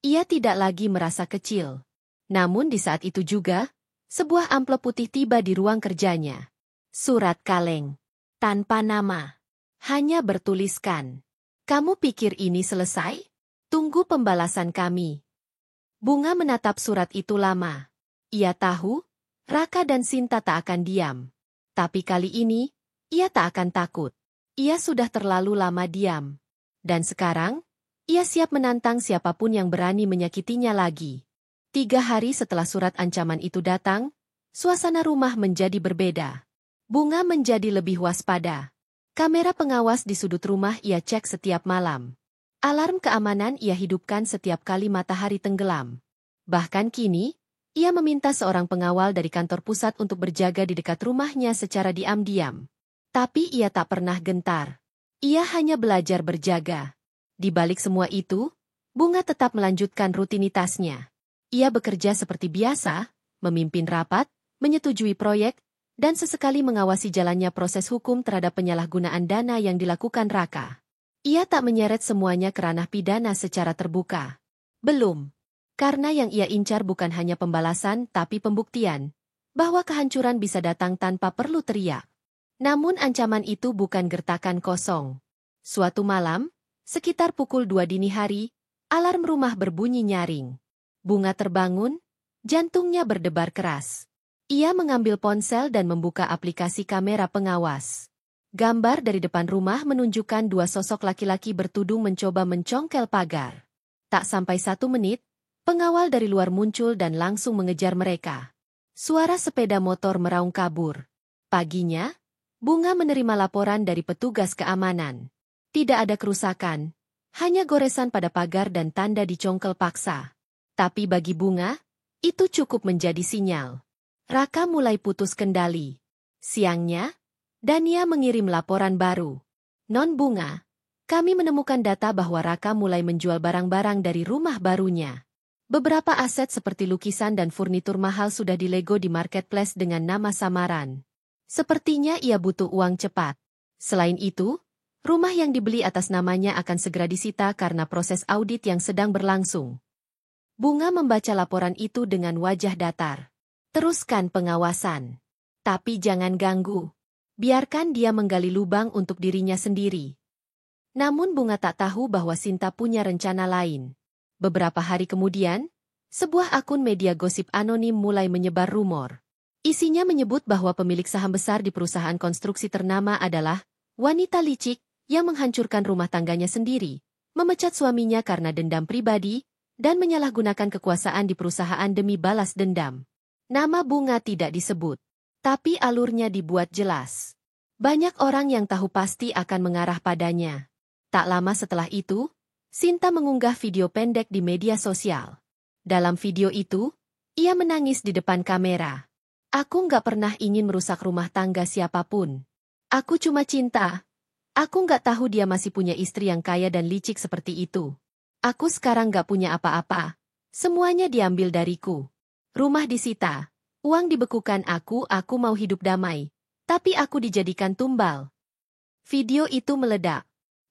Ia tidak lagi merasa kecil. Namun di saat itu juga, sebuah amplop putih tiba di ruang kerjanya. Surat kaleng. Tanpa nama. Hanya bertuliskan. Kamu pikir ini selesai? Tunggu pembalasan kami. Bunga menatap surat itu lama. Ia tahu, Raka dan Sinta tak akan diam. Tapi kali ini, ia tak akan takut. Ia sudah terlalu lama diam. Dan sekarang, ia siap menantang siapapun yang berani menyakitinya lagi. 3 hari setelah surat ancaman itu datang, suasana rumah menjadi berbeda. Bunga menjadi lebih waspada. Kamera pengawas di sudut rumah ia cek setiap malam. Alarm keamanan ia hidupkan setiap kali matahari tenggelam. Bahkan kini, ia meminta seorang pengawal dari kantor pusat untuk berjaga di dekat rumahnya secara diam-diam. Tapi ia tak pernah gentar. Ia hanya belajar berjaga. Di balik semua itu, Bunga tetap melanjutkan rutinitasnya. Ia bekerja seperti biasa, memimpin rapat, menyetujui proyek, dan sesekali mengawasi jalannya proses hukum terhadap penyalahgunaan dana yang dilakukan Raka. Ia tak menyeret semuanya ke ranah pidana secara terbuka. Belum. Karena yang ia incar bukan hanya pembalasan tapi pembuktian bahwa kehancuran bisa datang tanpa perlu teriak. Namun ancaman itu bukan gertakan kosong. Suatu malam, sekitar pukul 2 dini hari, alarm rumah berbunyi nyaring. Bunga terbangun, jantungnya berdebar keras. Ia mengambil ponsel dan membuka aplikasi kamera pengawas. Gambar dari depan rumah menunjukkan dua sosok laki-laki bertudung mencoba mencongkel pagar. Tak sampai 1 menit, pengawal dari luar muncul dan langsung mengejar mereka. Suara sepeda motor meraung kabur. Paginya, Bunga menerima laporan dari petugas keamanan. Tidak ada kerusakan, hanya goresan pada pagar dan tanda dicongkel paksa. Tapi bagi Bunga, itu cukup menjadi sinyal. Raka mulai putus kendali. Siangnya, Dania mengirim laporan baru. Non Bunga, kami menemukan data bahwa Raka mulai menjual barang-barang dari rumah barunya. Beberapa aset seperti lukisan dan furnitur mahal sudah dilego di marketplace dengan nama samaran. Sepertinya ia butuh uang cepat. Selain itu, rumah yang dibeli atas namanya akan segera disita karena proses audit yang sedang berlangsung. Bunga membaca laporan itu dengan wajah datar. Teruskan pengawasan. Tapi jangan ganggu. Biarkan dia menggali lubang untuk dirinya sendiri. Namun Bunga tak tahu bahwa Sinta punya rencana lain. Beberapa hari kemudian, sebuah akun media gosip anonim mulai menyebar rumor. Isinya menyebut bahwa pemilik saham besar di perusahaan konstruksi ternama adalah wanita licik yang menghancurkan rumah tangganya sendiri, memecat suaminya karena dendam pribadi, dan menyalahgunakan kekuasaan di perusahaan demi balas dendam. Nama Bunga tidak disebut, tapi alurnya dibuat jelas. Banyak orang yang tahu pasti akan mengarah padanya. Tak lama setelah itu, Sinta mengunggah video pendek di media sosial. Dalam video itu, ia menangis di depan kamera. Aku nggak pernah ingin merusak rumah tangga siapapun. Aku cuma cinta. Aku nggak tahu dia masih punya istri yang kaya dan licik seperti itu. Aku sekarang nggak punya apa-apa. Semuanya diambil dariku. Rumah disita, uang dibekukan aku mau hidup damai. Tapi aku dijadikan tumbal. Video itu meledak.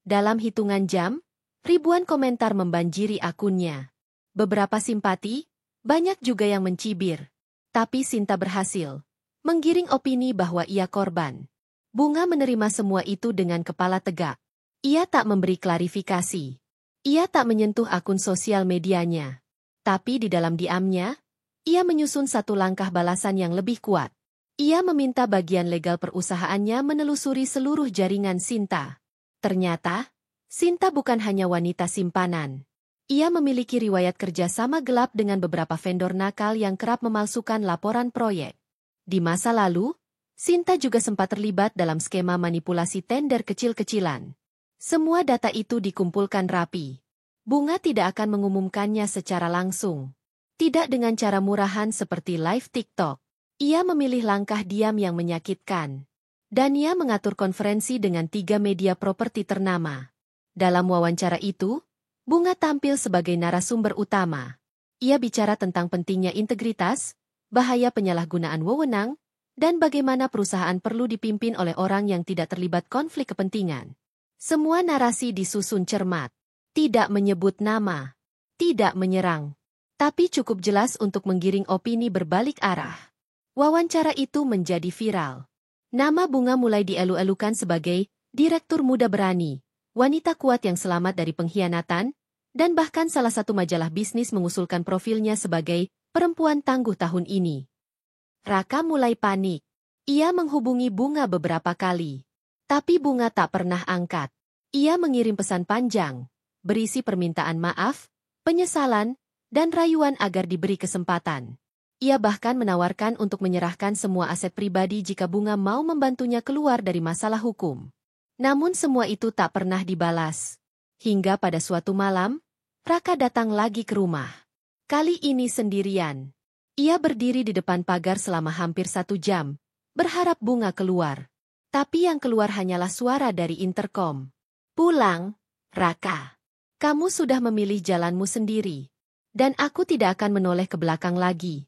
Dalam hitungan jam, ribuan komentar membanjiri akunnya. Beberapa simpati, banyak juga yang mencibir. Tapi Sinta berhasil menggiring opini bahwa ia korban. Bunga menerima semua itu dengan kepala tegak. Ia tak memberi klarifikasi. Ia tak menyentuh akun sosial medianya. Tapi di dalam diamnya, ia menyusun satu langkah balasan yang lebih kuat. Ia meminta bagian legal perusahaannya menelusuri seluruh jaringan Sinta. Ternyata, Sinta bukan hanya wanita simpanan. Ia memiliki riwayat kerja sama gelap dengan beberapa vendor nakal yang kerap memalsukan laporan proyek. Di masa lalu, Sinta juga sempat terlibat dalam skema manipulasi tender kecil-kecilan. Semua data itu dikumpulkan rapi. Bunga tidak akan mengumumkannya secara langsung. Tidak dengan cara murahan seperti live TikTok. Ia memilih langkah diam yang menyakitkan. Dania mengatur konferensi dengan 3 media properti ternama. Dalam wawancara itu, Bunga tampil sebagai narasumber utama. Ia bicara tentang pentingnya integritas, bahaya penyalahgunaan wewenang, dan bagaimana perusahaan perlu dipimpin oleh orang yang tidak terlibat konflik kepentingan. Semua narasi disusun cermat. Tidak menyebut nama. Tidak menyerang. Tapi cukup jelas untuk menggiring opini berbalik arah. Wawancara itu menjadi viral. Nama Bunga mulai dielu-elukan sebagai direktur muda berani, wanita kuat yang selamat dari pengkhianatan, dan bahkan salah satu majalah bisnis mengusulkan profilnya sebagai perempuan tangguh tahun ini. Raka mulai panik. Ia menghubungi Bunga beberapa kali. Tapi Bunga tak pernah angkat. Ia mengirim pesan panjang, berisi permintaan maaf, penyesalan, dan rayuan agar diberi kesempatan. Ia bahkan menawarkan untuk menyerahkan semua aset pribadi jika Bunga mau membantunya keluar dari masalah hukum. Namun semua itu tak pernah dibalas. Hingga pada suatu malam, Raka datang lagi ke rumah. Kali ini sendirian. Ia berdiri di depan pagar selama hampir 1 jam, berharap Bunga keluar. Tapi yang keluar hanyalah suara dari interkom. Pulang, Raka. Kamu sudah memilih jalanmu sendiri. Dan aku tidak akan menoleh ke belakang lagi.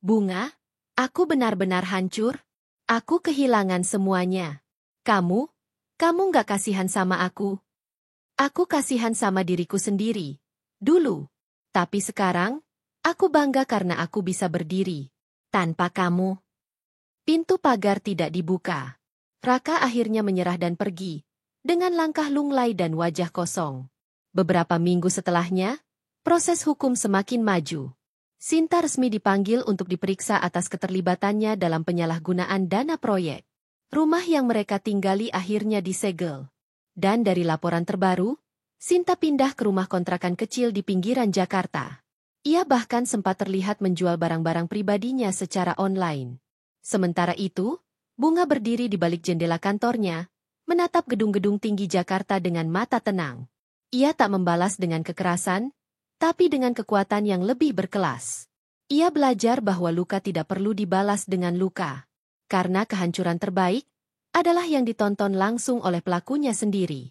Bunga, aku benar-benar hancur. Aku kehilangan semuanya. Kamu nggak kasihan sama aku. Aku kasihan sama diriku sendiri. Dulu. Tapi sekarang, aku bangga karena aku bisa berdiri. Tanpa kamu. Pintu pagar tidak dibuka. Raka akhirnya menyerah dan pergi. Dengan langkah lunglai dan wajah kosong. Beberapa minggu setelahnya, proses hukum semakin maju. Sinta resmi dipanggil untuk diperiksa atas keterlibatannya dalam penyalahgunaan dana proyek. Rumah yang mereka tinggali akhirnya disegel. Dan dari laporan terbaru, Sinta pindah ke rumah kontrakan kecil di pinggiran Jakarta. Ia bahkan sempat terlihat menjual barang-barang pribadinya secara online. Sementara itu, Bunga berdiri di balik jendela kantornya, menatap gedung-gedung tinggi Jakarta dengan mata tenang. Ia tak membalas dengan kekerasan, tapi dengan kekuatan yang lebih berkelas. Ia belajar bahwa luka tidak perlu dibalas dengan luka. Karena kehancuran terbaik adalah yang ditonton langsung oleh pelakunya sendiri.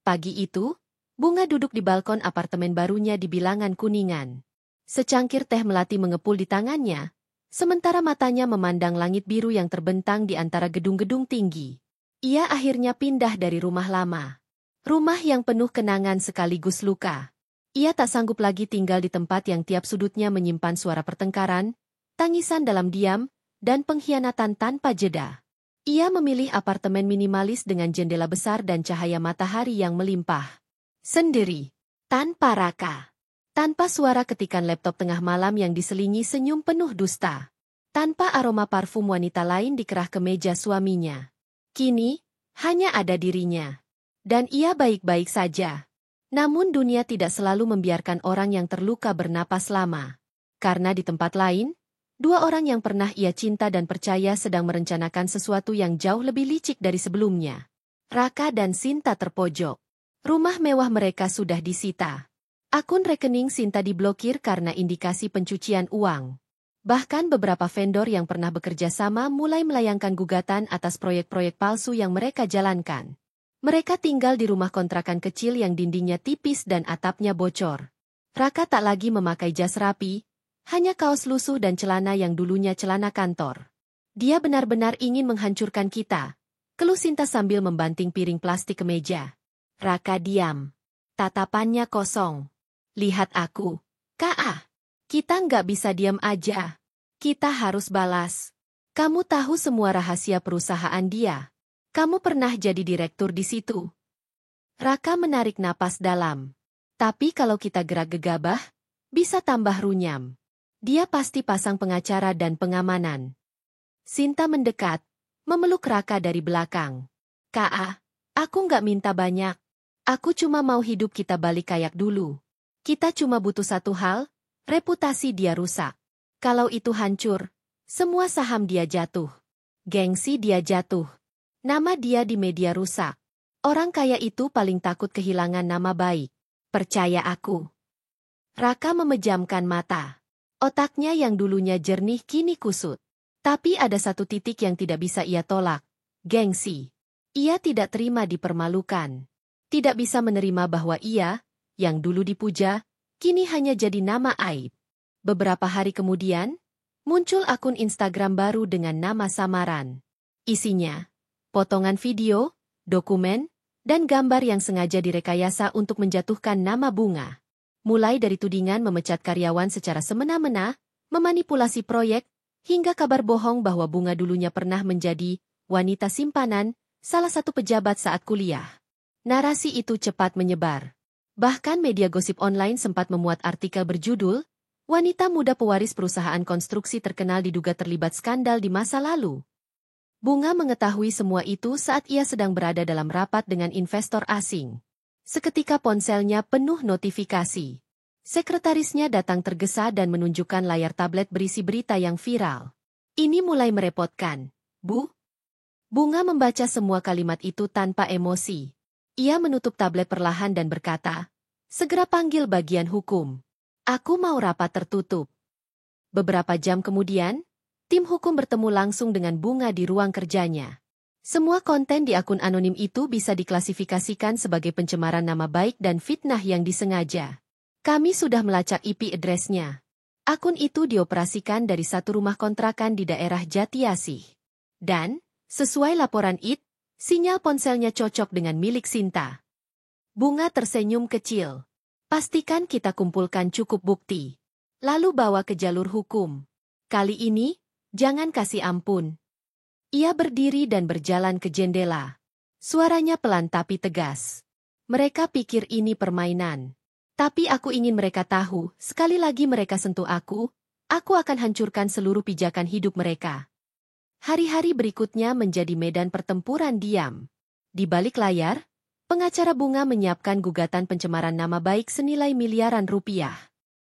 Pagi itu, Bunga duduk di balkon apartemen barunya di Bilangan Kuningan. Secangkir teh melati mengepul di tangannya, sementara matanya memandang langit biru yang terbentang di antara gedung-gedung tinggi. Ia akhirnya pindah dari rumah lama. Rumah yang penuh kenangan sekaligus luka. Ia tak sanggup lagi tinggal di tempat yang tiap sudutnya menyimpan suara pertengkaran, tangisan dalam diam, dan pengkhianatan tanpa jeda. Ia memilih apartemen minimalis dengan jendela besar dan cahaya matahari yang melimpah. Sendiri, tanpa Raka. Tanpa suara ketikan laptop tengah malam yang diselingi senyum penuh dusta. Tanpa aroma parfum wanita lain di kerah kemeja suaminya. Kini, hanya ada dirinya. Dan ia baik-baik saja. Namun dunia tidak selalu membiarkan orang yang terluka bernapas lama. Karena di tempat lain, dua orang yang pernah ia cinta dan percaya sedang merencanakan sesuatu yang jauh lebih licik dari sebelumnya. Raka dan Sinta terpojok. Rumah mewah mereka sudah disita. Akun rekening Sinta diblokir karena indikasi pencucian uang. Bahkan beberapa vendor yang pernah bekerja sama mulai melayangkan gugatan atas proyek-proyek palsu yang mereka jalankan. Mereka tinggal di rumah kontrakan kecil yang dindingnya tipis dan atapnya bocor. Raka tak lagi memakai jas rapi, hanya kaos lusuh dan celana yang dulunya celana kantor. Dia benar-benar ingin menghancurkan kita, keluh Sinta sambil membanting piring plastik ke meja. Raka diam. Tatapannya kosong. Lihat aku. Kak, kita nggak bisa diam aja. Kita harus balas. Kamu tahu semua rahasia perusahaan dia. Kamu pernah jadi direktur di situ. Raka menarik napas dalam. Tapi kalau kita gerak gegabah, bisa tambah runyam. Dia pasti pasang pengacara dan pengamanan. Sinta mendekat, memeluk Raka dari belakang. Kak, aku nggak minta banyak. Aku cuma mau hidup kita balik kayak dulu. Kita cuma butuh satu hal, reputasi dia rusak. Kalau itu hancur, semua saham dia jatuh. Gengsi dia jatuh. Nama dia di media rusak. Orang kaya itu paling takut kehilangan nama baik. Percaya aku. Raka memejamkan mata. Otaknya yang dulunya jernih kini kusut. Tapi ada satu titik yang tidak bisa ia tolak. Gengsi. Ia tidak terima dipermalukan. Tidak bisa menerima bahwa ia, yang dulu dipuja, kini hanya jadi nama aib. Beberapa hari kemudian, muncul akun Instagram baru dengan nama samaran. Isinya, potongan video, dokumen, dan gambar yang sengaja direkayasa untuk menjatuhkan nama Bunga. Mulai dari tudingan memecat karyawan secara semena-mena, memanipulasi proyek, hingga kabar bohong bahwa Bunga dulunya pernah menjadi wanita simpanan, salah satu pejabat saat kuliah. Narasi itu cepat menyebar. Bahkan media gosip online sempat memuat artikel berjudul, "Wanita muda pewaris perusahaan konstruksi terkenal diduga terlibat skandal di masa lalu." Bunga mengetahui semua itu saat ia sedang berada dalam rapat dengan investor asing. Seketika ponselnya penuh notifikasi. Sekretarisnya datang tergesa dan menunjukkan layar tablet berisi berita yang viral. Ini mulai merepotkan, Bu. Bunga membaca semua kalimat itu tanpa emosi. Ia menutup tablet perlahan dan berkata, "Segera panggil bagian hukum. Aku mau rapat tertutup." Beberapa jam kemudian, tim hukum bertemu langsung dengan Bunga di ruang kerjanya. Semua konten di akun anonim itu bisa diklasifikasikan sebagai pencemaran nama baik dan fitnah yang disengaja. Kami sudah melacak IP address-nya. Akun itu dioperasikan dari satu rumah kontrakan di daerah Jatiasih. Dan, sesuai laporan IT, sinyal ponselnya cocok dengan milik Sinta. Bunga tersenyum kecil. Pastikan kita kumpulkan cukup bukti. Lalu bawa ke jalur hukum. Kali ini, jangan kasih ampun. Ia berdiri dan berjalan ke jendela. Suaranya pelan tapi tegas. Mereka pikir ini permainan. Tapi aku ingin mereka tahu, sekali lagi mereka sentuh aku akan hancurkan seluruh pijakan hidup mereka. Hari-hari berikutnya menjadi medan pertempuran diam. Di balik layar, pengacara Bunga menyiapkan gugatan pencemaran nama baik senilai miliaran rupiah.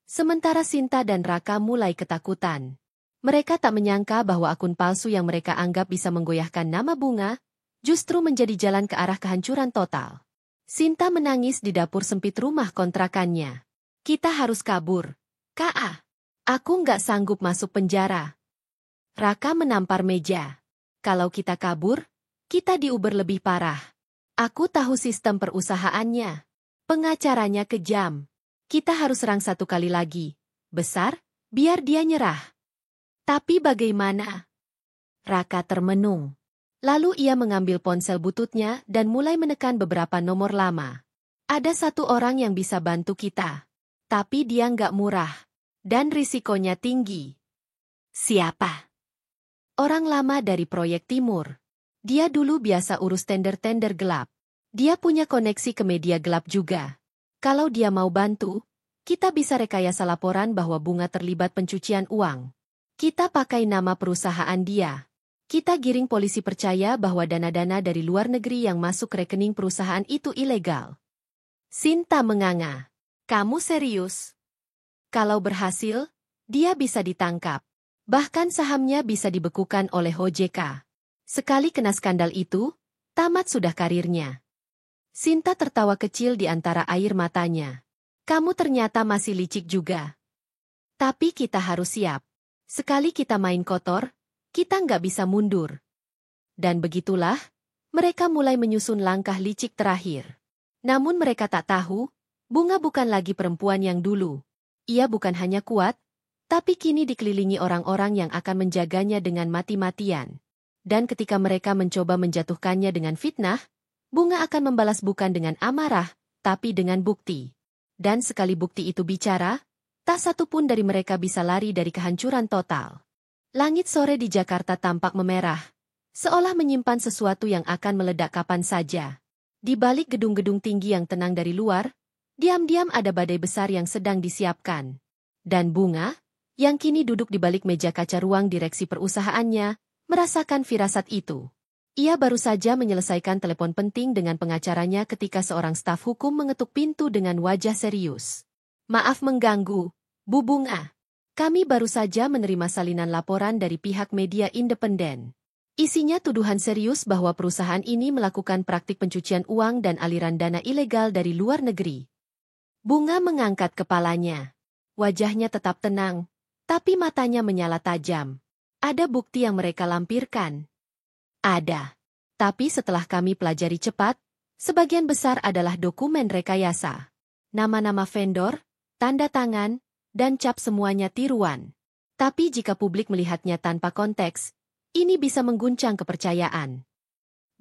Sementara Sinta dan Raka mulai ketakutan. Mereka tak menyangka bahwa akun palsu yang mereka anggap bisa menggoyahkan nama Bunga, justru menjadi jalan ke arah kehancuran total. Sinta menangis di dapur sempit rumah kontrakannya. Kita harus kabur. Kak, aku nggak sanggup masuk penjara. Raka menampar meja. Kalau kita kabur, kita diuber lebih parah. Aku tahu sistem perusahaannya. Pengacaranya kejam. Kita harus serang satu kali lagi. Besar, biar dia nyerah. Tapi bagaimana? Raka termenung. Lalu ia mengambil ponsel bututnya dan mulai menekan beberapa nomor lama. Ada satu orang yang bisa bantu kita. Tapi dia nggak murah. Dan risikonya tinggi. Siapa? Orang lama dari proyek Timur. Dia dulu biasa urus tender-tender gelap. Dia punya koneksi ke media gelap juga. Kalau dia mau bantu, kita bisa rekayasa laporan bahwa Bunga terlibat pencucian uang. Kita pakai nama perusahaan dia. Kita giring polisi percaya bahwa dana-dana dari luar negeri yang masuk rekening perusahaan itu ilegal. Sinta menganga. Kamu serius? Kalau berhasil, dia bisa ditangkap. Bahkan sahamnya bisa dibekukan oleh OJK. Sekali kena skandal itu, tamat sudah karirnya. Sinta tertawa kecil di antara air matanya. Kamu ternyata masih licik juga. Tapi kita harus siap. Sekali kita main kotor, kita nggak bisa mundur. Dan begitulah, mereka mulai menyusun langkah licik terakhir. Namun mereka tak tahu, Bunga bukan lagi perempuan yang dulu. Ia bukan hanya kuat, tapi kini dikelilingi orang-orang yang akan menjaganya dengan mati-matian. Dan ketika mereka mencoba menjatuhkannya dengan fitnah, Bunga akan membalas bukan dengan amarah, tapi dengan bukti. Dan sekali bukti itu bicara, tak satu pun dari mereka bisa lari dari kehancuran total. Langit sore di Jakarta tampak memerah, seolah menyimpan sesuatu yang akan meledak kapan saja. Di balik gedung-gedung tinggi yang tenang dari luar, diam-diam ada badai besar yang sedang disiapkan. Dan Bunga, yang kini duduk di balik meja kaca ruang direksi perusahaannya, merasakan firasat itu. Ia baru saja menyelesaikan telepon penting dengan pengacaranya ketika seorang staf hukum mengetuk pintu dengan wajah serius. Maaf mengganggu, Bu Bunga. Kami baru saja menerima salinan laporan dari pihak media independen. Isinya tuduhan serius bahwa perusahaan ini melakukan praktik pencucian uang dan aliran dana ilegal dari luar negeri. Bunga mengangkat kepalanya. Wajahnya tetap tenang. Tapi matanya menyala tajam. Ada bukti yang mereka lampirkan? Ada. Tapi setelah kami pelajari cepat, sebagian besar adalah dokumen rekayasa. Nama-nama vendor, tanda tangan, dan cap semuanya tiruan. Tapi jika publik melihatnya tanpa konteks, ini bisa mengguncang kepercayaan.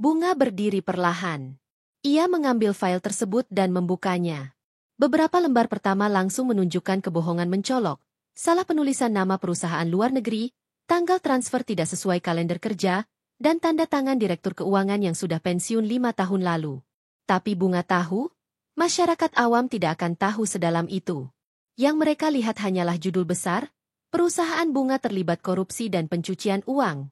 Bunga berdiri perlahan. Ia mengambil file tersebut dan membukanya. Beberapa lembar pertama langsung menunjukkan kebohongan mencolok. Salah penulisan nama perusahaan luar negeri, tanggal transfer tidak sesuai kalender kerja, dan tanda tangan direktur keuangan yang sudah pensiun 5 tahun lalu. Tapi Bunga tahu, masyarakat awam tidak akan tahu sedalam itu. Yang mereka lihat hanyalah judul besar, perusahaan Bunga terlibat korupsi dan pencucian uang.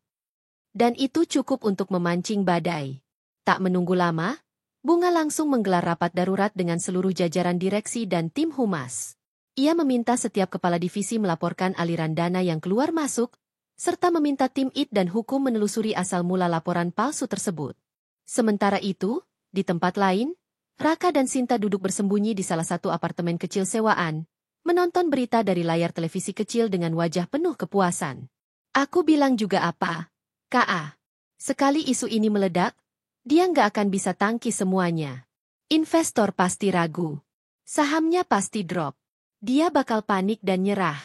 Dan itu cukup untuk memancing badai. Tak menunggu lama, Bunga langsung menggelar rapat darurat dengan seluruh jajaran direksi dan tim humas. Ia meminta setiap kepala divisi melaporkan aliran dana yang keluar masuk, serta meminta tim IT dan hukum menelusuri asal mula laporan palsu tersebut. Sementara itu, di tempat lain, Raka dan Sinta duduk bersembunyi di salah satu apartemen kecil sewaan, menonton berita dari layar televisi kecil dengan wajah penuh kepuasan. Aku bilang juga apa? Kak, sekali isu ini meledak, dia nggak akan bisa tangkis semuanya. Investor pasti ragu. Sahamnya pasti drop. Dia bakal panik dan nyerah.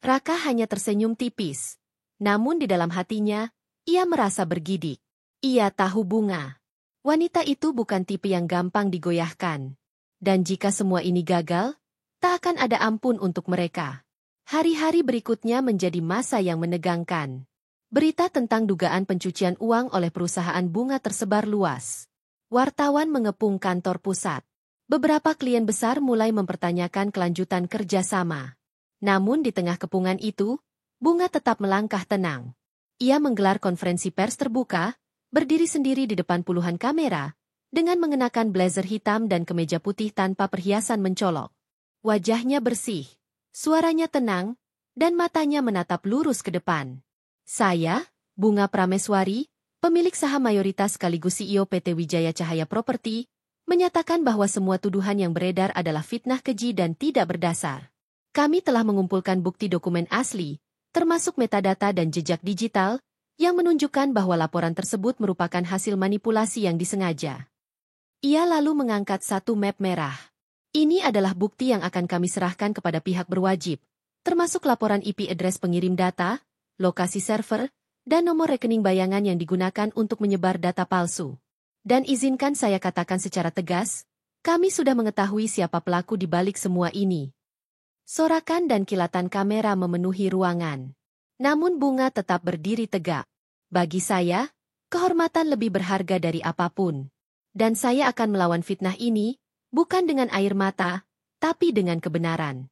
Raka hanya tersenyum tipis. Namun di dalam hatinya, Ia merasa bergidik. Ia tahu Bunga. Wanita itu bukan tipe yang gampang digoyahkan. Dan jika semua ini gagal, tak akan ada ampun untuk mereka. Hari-hari berikutnya menjadi masa yang menegangkan. Berita tentang dugaan pencucian uang oleh perusahaan Bunga tersebar luas. Wartawan mengepung kantor pusat. Beberapa klien besar mulai mempertanyakan kelanjutan kerjasama. Namun di tengah kepungan itu, Bunga tetap melangkah tenang. Ia menggelar konferensi pers terbuka, berdiri sendiri di depan puluhan kamera, dengan mengenakan blazer hitam dan kemeja putih tanpa perhiasan mencolok. Wajahnya bersih, suaranya tenang, dan matanya menatap lurus ke depan. Saya, Bunga Prameswari, pemilik saham mayoritas sekaligus CEO PT Wijaya Cahaya Property, menyatakan bahwa semua tuduhan yang beredar adalah fitnah keji dan tidak berdasar. Kami telah mengumpulkan bukti dokumen asli, termasuk metadata dan jejak digital, yang menunjukkan bahwa laporan tersebut merupakan hasil manipulasi yang disengaja. Ia lalu mengangkat satu map merah. Ini adalah bukti yang akan kami serahkan kepada pihak berwajib, termasuk laporan IP address pengirim data, lokasi server, dan nomor rekening bayangan yang digunakan untuk menyebar data palsu. Dan izinkan saya katakan secara tegas, kami sudah mengetahui siapa pelaku di balik semua ini. Sorakan dan kilatan kamera memenuhi ruangan. Namun Bunga tetap berdiri tegak. Bagi saya, kehormatan lebih berharga dari apapun. Dan saya akan melawan fitnah ini, bukan dengan air mata, tapi dengan kebenaran.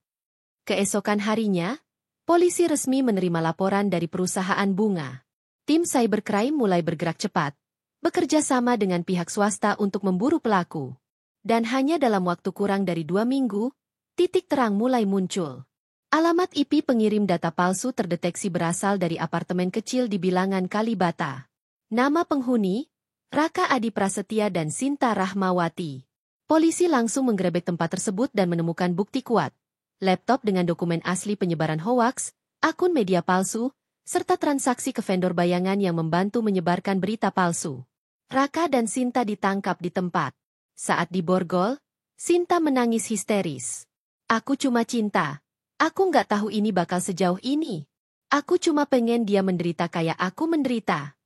Keesokan harinya, polisi resmi menerima laporan dari perusahaan Bunga. Tim cybercrime mulai bergerak cepat, bekerja sama dengan pihak swasta untuk memburu pelaku. Dan hanya dalam waktu kurang dari 2 minggu, titik terang mulai muncul. Alamat IP pengirim data palsu terdeteksi berasal dari apartemen kecil di bilangan Kalibata. Nama penghuni, Raka Adi Prasetya dan Sinta Rahmawati. Polisi langsung menggerebek tempat tersebut dan menemukan bukti kuat. Laptop dengan dokumen asli penyebaran hoaks, akun media palsu, serta transaksi ke vendor bayangan yang membantu menyebarkan berita palsu. Raka dan Sinta ditangkap di tempat. Saat diborgol, Sinta menangis histeris. Aku cuma cinta. Aku nggak tahu ini bakal sejauh ini. Aku cuma pengen dia menderita kayak aku menderita.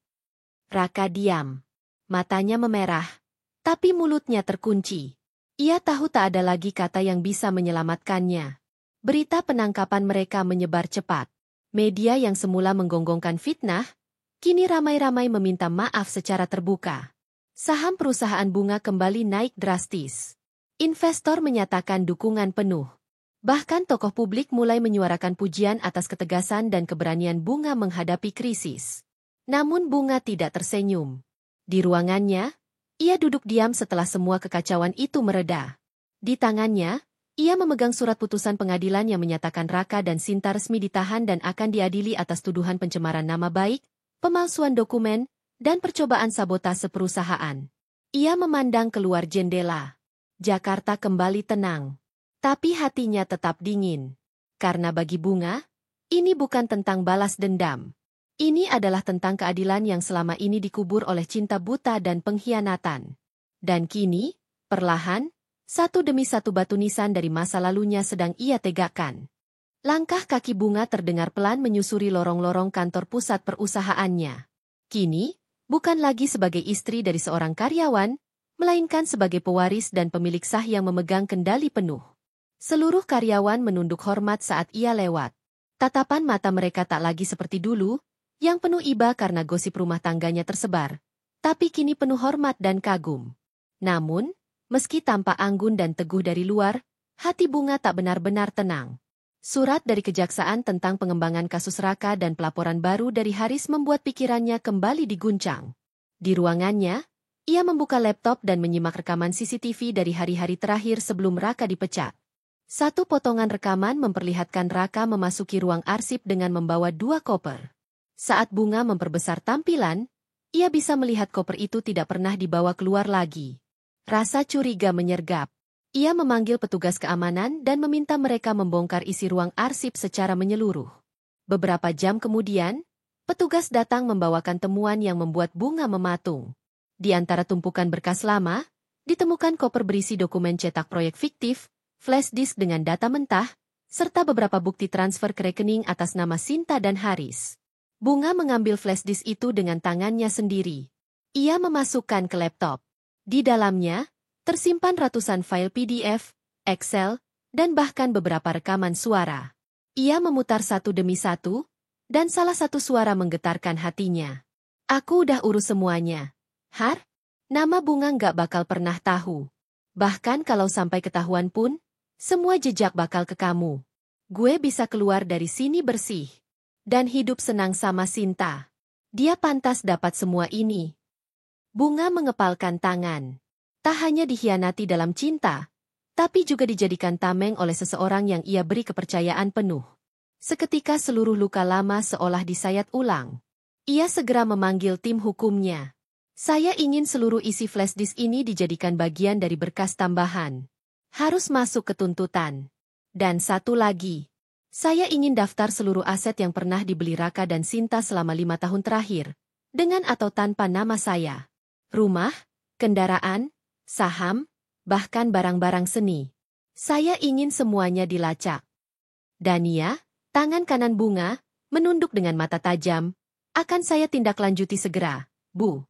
Raka diam. Matanya memerah. Tapi mulutnya terkunci. Ia tahu tak ada lagi kata yang bisa menyelamatkannya. Berita penangkapan mereka menyebar cepat. Media yang semula menggonggongkan fitnah, kini ramai-ramai meminta maaf secara terbuka. Saham perusahaan Bunga kembali naik drastis. Investor menyatakan dukungan penuh. Bahkan tokoh publik mulai menyuarakan pujian atas ketegasan dan keberanian Bunga menghadapi krisis. Namun Bunga tidak tersenyum. Di ruangannya, ia duduk diam setelah semua kekacauan itu mereda. Di tangannya, ia memegang surat putusan pengadilan yang menyatakan Raka dan Sinta resmi ditahan dan akan diadili atas tuduhan pencemaran nama baik, pemalsuan dokumen, dan percobaan sabotase perusahaan. Ia memandang keluar jendela. Jakarta kembali tenang. Tapi hatinya tetap dingin. Karena bagi Bunga, ini bukan tentang balas dendam. Ini adalah tentang keadilan yang selama ini dikubur oleh cinta buta dan pengkhianatan. Dan kini, perlahan, satu demi satu batu nisan dari masa lalunya sedang ia tegakkan. Langkah kaki Bunga terdengar pelan menyusuri lorong-lorong kantor pusat perusahaannya. Kini, bukan lagi sebagai istri dari seorang karyawan, melainkan sebagai pewaris dan pemilik sah yang memegang kendali penuh. Seluruh karyawan menunduk hormat saat ia lewat. Tatapan mata mereka tak lagi seperti dulu, yang penuh iba karena gosip rumah tangganya tersebar, tapi kini penuh hormat dan kagum. Namun, meski tampak anggun dan teguh dari luar, hati Bunga tak benar-benar tenang. Surat dari kejaksaan tentang pengembangan kasus Raka dan pelaporan baru dari Haris membuat pikirannya kembali diguncang. Di ruangannya, ia membuka laptop dan menyimak rekaman CCTV dari hari-hari terakhir sebelum Raka dipecat. Satu potongan rekaman memperlihatkan Raka memasuki ruang arsip dengan membawa 2 koper. Saat Bunga memperbesar tampilan, ia bisa melihat koper itu tidak pernah dibawa keluar lagi. Rasa curiga menyergap. Ia memanggil petugas keamanan dan meminta mereka membongkar isi ruang arsip secara menyeluruh. Beberapa jam kemudian, petugas datang membawakan temuan yang membuat Bunga mematung. Di antara tumpukan berkas lama, ditemukan koper berisi dokumen cetak proyek fiktif, flash disk dengan data mentah, serta beberapa bukti transfer ke rekening atas nama Sinta dan Haris. Bunga mengambil flashdisk itu dengan tangannya sendiri. Ia memasukkan ke laptop. Di dalamnya, tersimpan ratusan file PDF, Excel, dan bahkan beberapa rekaman suara. Ia memutar satu demi satu, dan salah satu suara menggetarkan hatinya. Aku udah urus semuanya. Har? Nama Bunga nggak bakal pernah tahu. Bahkan kalau sampai ketahuan pun, semua jejak bakal ke kamu. Gue bisa keluar dari sini bersih. Dan hidup senang sama Sinta. Dia pantas dapat semua ini. Bunga mengepalkan tangan. Tak hanya dikhianati dalam cinta, tapi juga dijadikan tameng oleh seseorang yang ia beri kepercayaan penuh. Seketika seluruh luka lama seolah disayat ulang. Ia segera memanggil tim hukumnya. Saya ingin seluruh isi flashdisk ini dijadikan bagian dari berkas tambahan. Harus masuk ke tuntutan. Dan satu lagi. Saya ingin daftar seluruh aset yang pernah dibeli Raka dan Sinta selama 5 tahun terakhir. Dengan atau tanpa nama saya. Rumah, kendaraan, saham, bahkan barang-barang seni. Saya ingin semuanya dilacak. Dania, tangan kanan Bunga, menunduk dengan mata tajam. Akan saya tindak lanjuti segera, Bu.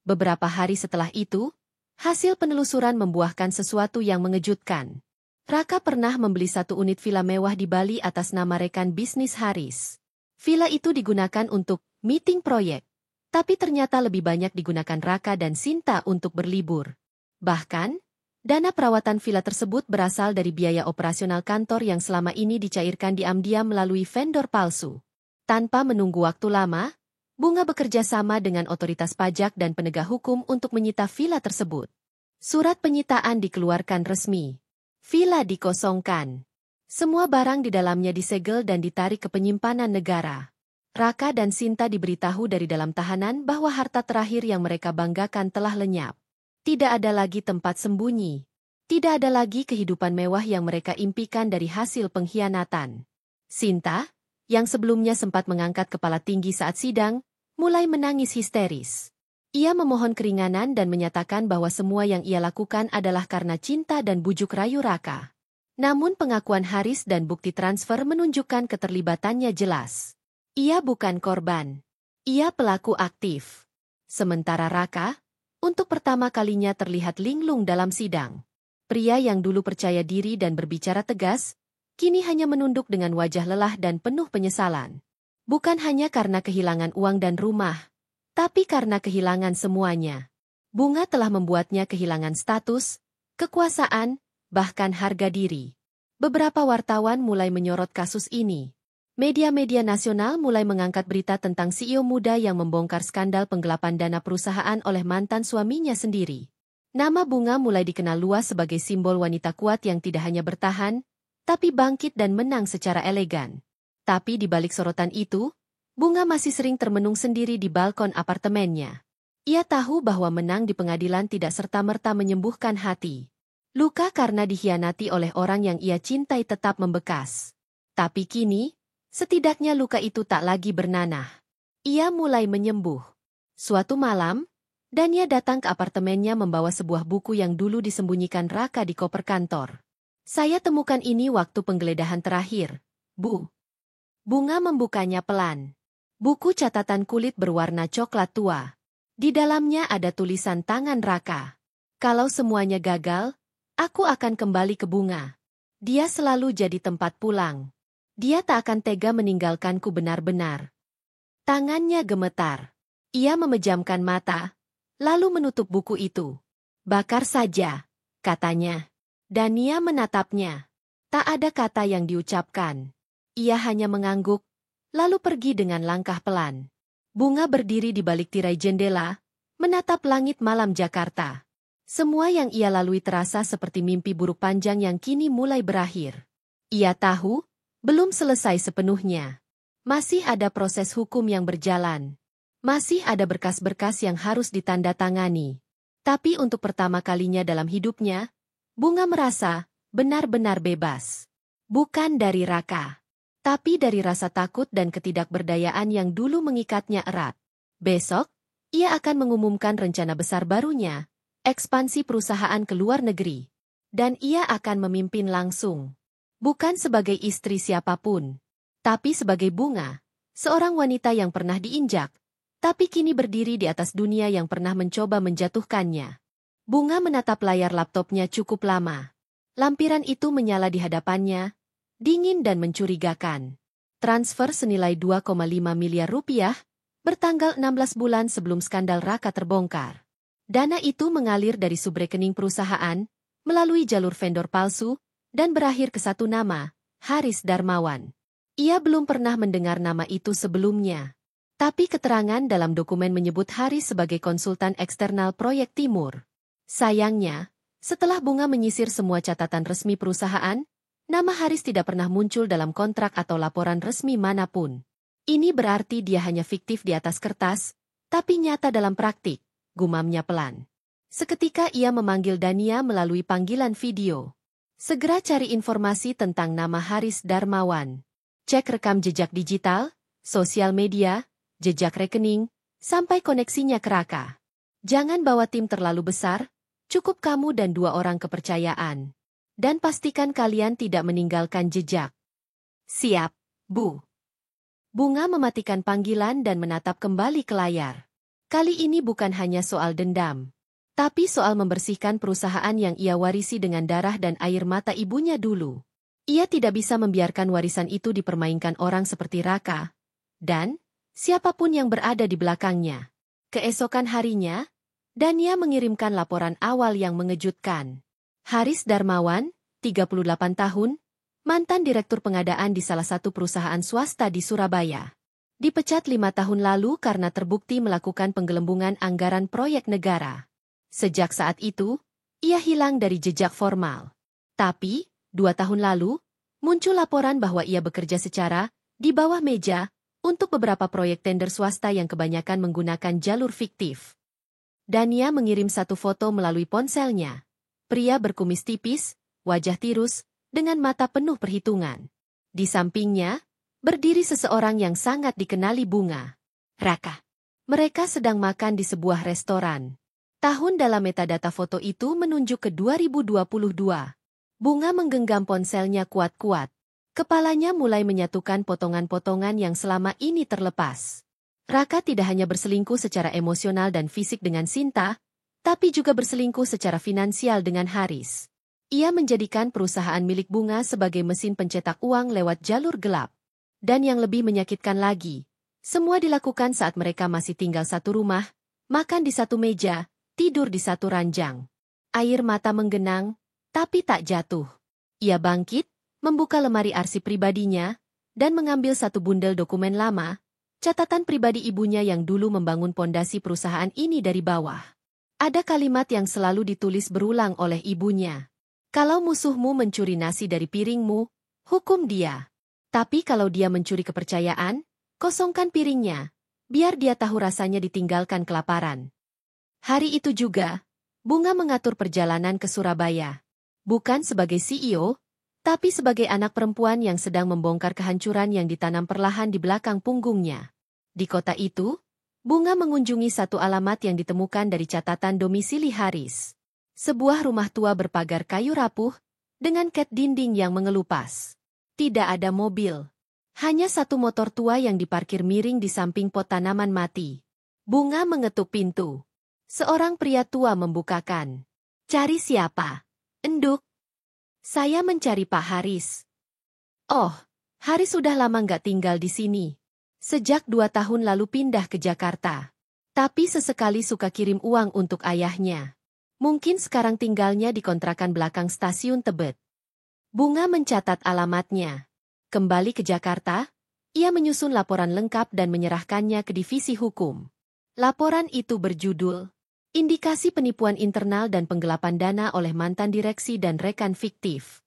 Beberapa hari setelah itu, hasil penelusuran membuahkan sesuatu yang mengejutkan. Raka pernah membeli satu unit villa mewah di Bali atas nama rekan bisnis Haris. Villa itu digunakan untuk meeting proyek. Tapi ternyata lebih banyak digunakan Raka dan Sinta untuk berlibur. Bahkan, dana perawatan villa tersebut berasal dari biaya operasional kantor yang selama ini dicairkan diam-diam melalui vendor palsu. Tanpa menunggu waktu lama, Bunga bekerja sama dengan otoritas pajak dan penegak hukum untuk menyita villa tersebut. Surat penyitaan dikeluarkan resmi. Villa dikosongkan. Semua barang di dalamnya disegel dan ditarik ke penyimpanan negara. Raka dan Sinta diberitahu dari dalam tahanan bahwa harta terakhir yang mereka banggakan telah lenyap. Tidak ada lagi tempat sembunyi. Tidak ada lagi kehidupan mewah yang mereka impikan dari hasil pengkhianatan. Sinta, yang sebelumnya sempat mengangkat kepala tinggi saat sidang, mulai menangis histeris. Ia memohon keringanan dan menyatakan bahwa semua yang ia lakukan adalah karena cinta dan bujuk rayu Raka. Namun pengakuan Haris dan bukti transfer menunjukkan keterlibatannya jelas. Ia bukan korban. Ia pelaku aktif. Sementara Raka, untuk pertama kalinya terlihat linglung dalam sidang. Pria yang dulu percaya diri dan berbicara tegas, kini hanya menunduk dengan wajah lelah dan penuh penyesalan. Bukan hanya karena kehilangan uang dan rumah, tapi karena kehilangan semuanya. Bunga telah membuatnya kehilangan status, kekuasaan, bahkan harga diri. Beberapa wartawan mulai menyorot kasus ini. Media-media nasional mulai mengangkat berita tentang CEO muda yang membongkar skandal penggelapan dana perusahaan oleh mantan suaminya sendiri. Nama Bunga mulai dikenal luas sebagai simbol wanita kuat yang tidak hanya bertahan, tapi bangkit dan menang secara elegan. Tapi di balik sorotan itu, Bunga masih sering termenung sendiri di balkon apartemennya. Ia tahu bahwa menang di pengadilan tidak serta-merta menyembuhkan hati. Luka karena dikhianati oleh orang yang ia cintai tetap membekas. Tapi kini, setidaknya luka itu tak lagi bernanah. Ia mulai menyembuh. Suatu malam, Dania datang ke apartemennya membawa sebuah buku yang dulu disembunyikan Raka di koper kantor. Saya temukan ini waktu penggeledahan terakhir, Bu. Bunga membukanya pelan. Buku catatan kulit berwarna coklat tua. Di dalamnya ada tulisan tangan Raka. Kalau semuanya gagal, aku akan kembali ke Bunga. Dia selalu jadi tempat pulang. Dia tak akan tega meninggalkanku benar-benar. Tangannya gemetar. Ia memejamkan mata, lalu menutup buku itu. Bakar saja, katanya. Dania menatapnya. Tak ada kata yang diucapkan. Ia hanya mengangguk, lalu pergi dengan langkah pelan. Bunga berdiri di balik tirai jendela, menatap langit malam Jakarta. Semua yang ia lalui terasa seperti mimpi buruk panjang yang kini mulai berakhir. Ia tahu, belum selesai sepenuhnya. Masih ada proses hukum yang berjalan. Masih ada berkas-berkas yang harus ditandatangani. Tapi untuk pertama kalinya dalam hidupnya, Bunga merasa benar-benar bebas. Bukan dari Raka, tapi dari rasa takut dan ketidakberdayaan yang dulu mengikatnya erat. Besok, ia akan mengumumkan rencana besar barunya, ekspansi perusahaan ke luar negeri. Dan ia akan memimpin langsung. Bukan sebagai istri siapapun, tapi sebagai Bunga, Seorang wanita yang pernah diinjak, tapi kini berdiri di atas dunia yang pernah mencoba menjatuhkannya. Bunga menatap layar laptopnya cukup lama. Lampiran itu menyala di hadapannya, dingin dan mencurigakan. Transfer senilai 2,5 miliar rupiah, bertanggal 16 bulan sebelum skandal Raka terbongkar. Dana itu mengalir dari subrekening perusahaan, melalui jalur vendor palsu, dan berakhir ke satu nama, Haris Darmawan. Ia belum pernah mendengar nama itu sebelumnya. Tapi keterangan dalam dokumen menyebut Haris sebagai konsultan eksternal proyek Timur. Sayangnya, setelah Bunga menyisir semua catatan resmi perusahaan, nama Haris tidak pernah muncul dalam kontrak atau laporan resmi manapun. Ini berarti dia hanya fiktif di atas kertas, tapi nyata dalam praktik, gumamnya pelan. Seketika ia memanggil Dania melalui panggilan video. Segera cari informasi tentang nama Haris Darmawan. Cek rekam jejak digital, sosial media, jejak rekening, sampai koneksinya ke Raka. Jangan bawa tim terlalu besar, cukup kamu dan 2 orang kepercayaan. Dan pastikan kalian tidak meninggalkan jejak. Siap, Bu. Bunga mematikan panggilan dan menatap kembali ke layar. Kali ini bukan hanya soal dendam, tapi soal membersihkan perusahaan yang ia warisi dengan darah dan air mata ibunya dulu. Ia tidak bisa membiarkan warisan itu dipermainkan orang seperti Raka, dan siapapun yang berada di belakangnya. Keesokan harinya, Dania mengirimkan laporan awal yang mengejutkan. Haris Darmawan, 38 tahun, mantan direktur pengadaan di salah satu perusahaan swasta di Surabaya. Dipecat 5 tahun lalu karena terbukti melakukan penggelembungan anggaran proyek negara. Sejak saat itu, ia hilang dari jejak formal. Tapi, 2 tahun lalu, muncul laporan bahwa ia bekerja secara di bawah meja untuk beberapa proyek tender swasta yang kebanyakan menggunakan jalur fiktif. Dania mengirim satu foto melalui ponselnya. Pria berkumis tipis, wajah tirus, dengan mata penuh perhitungan. Di sampingnya, berdiri seseorang yang sangat dikenali Bunga. Raka. Mereka sedang makan di sebuah restoran. Tahun dalam metadata foto itu menunjuk ke 2022. Bunga menggenggam ponselnya kuat-kuat. Kepalanya mulai menyatukan potongan-potongan yang selama ini terlepas. Raka tidak hanya berselingkuh secara emosional dan fisik dengan Sinta, tapi juga berselingkuh secara finansial dengan Haris. Ia menjadikan perusahaan milik Bunga sebagai mesin pencetak uang lewat jalur gelap. Dan yang lebih menyakitkan lagi, semua dilakukan saat mereka masih tinggal satu rumah, makan di satu meja, tidur di satu ranjang. Air mata menggenang, tapi tak jatuh. Ia bangkit, membuka lemari arsip pribadinya, dan mengambil satu bundel dokumen lama, catatan pribadi ibunya yang dulu membangun pondasi perusahaan ini dari bawah. Ada kalimat yang selalu ditulis berulang oleh ibunya. Kalau musuhmu mencuri nasi dari piringmu, hukum dia. Tapi kalau dia mencuri kepercayaan, kosongkan piringnya, biar dia tahu rasanya ditinggalkan kelaparan. Hari itu juga, Bunga mengatur perjalanan ke Surabaya. Bukan sebagai CEO, tapi sebagai anak perempuan yang sedang membongkar kehancuran yang ditanam perlahan di belakang punggungnya. Di kota itu, Bunga mengunjungi satu alamat yang ditemukan dari catatan domisili Haris. Sebuah rumah tua berpagar kayu rapuh, dengan cat dinding yang mengelupas. Tidak ada mobil. Hanya satu motor tua yang diparkir miring di samping pot tanaman mati. Bunga mengetuk pintu. Seorang pria tua membukakan. Cari siapa? Enduk. Saya mencari Pak Haris. Oh, Haris sudah lama nggak tinggal di sini. Sejak 2 tahun lalu pindah ke Jakarta. Tapi sesekali suka kirim uang untuk ayahnya. Mungkin sekarang tinggalnya di kontrakan belakang stasiun Tebet. Bunga mencatat alamatnya. Kembali ke Jakarta, ia menyusun laporan lengkap dan menyerahkannya ke divisi hukum. Laporan itu berjudul, Indikasi Penipuan Internal dan Penggelapan Dana oleh Mantan Direksi dan Rekan Fiktif.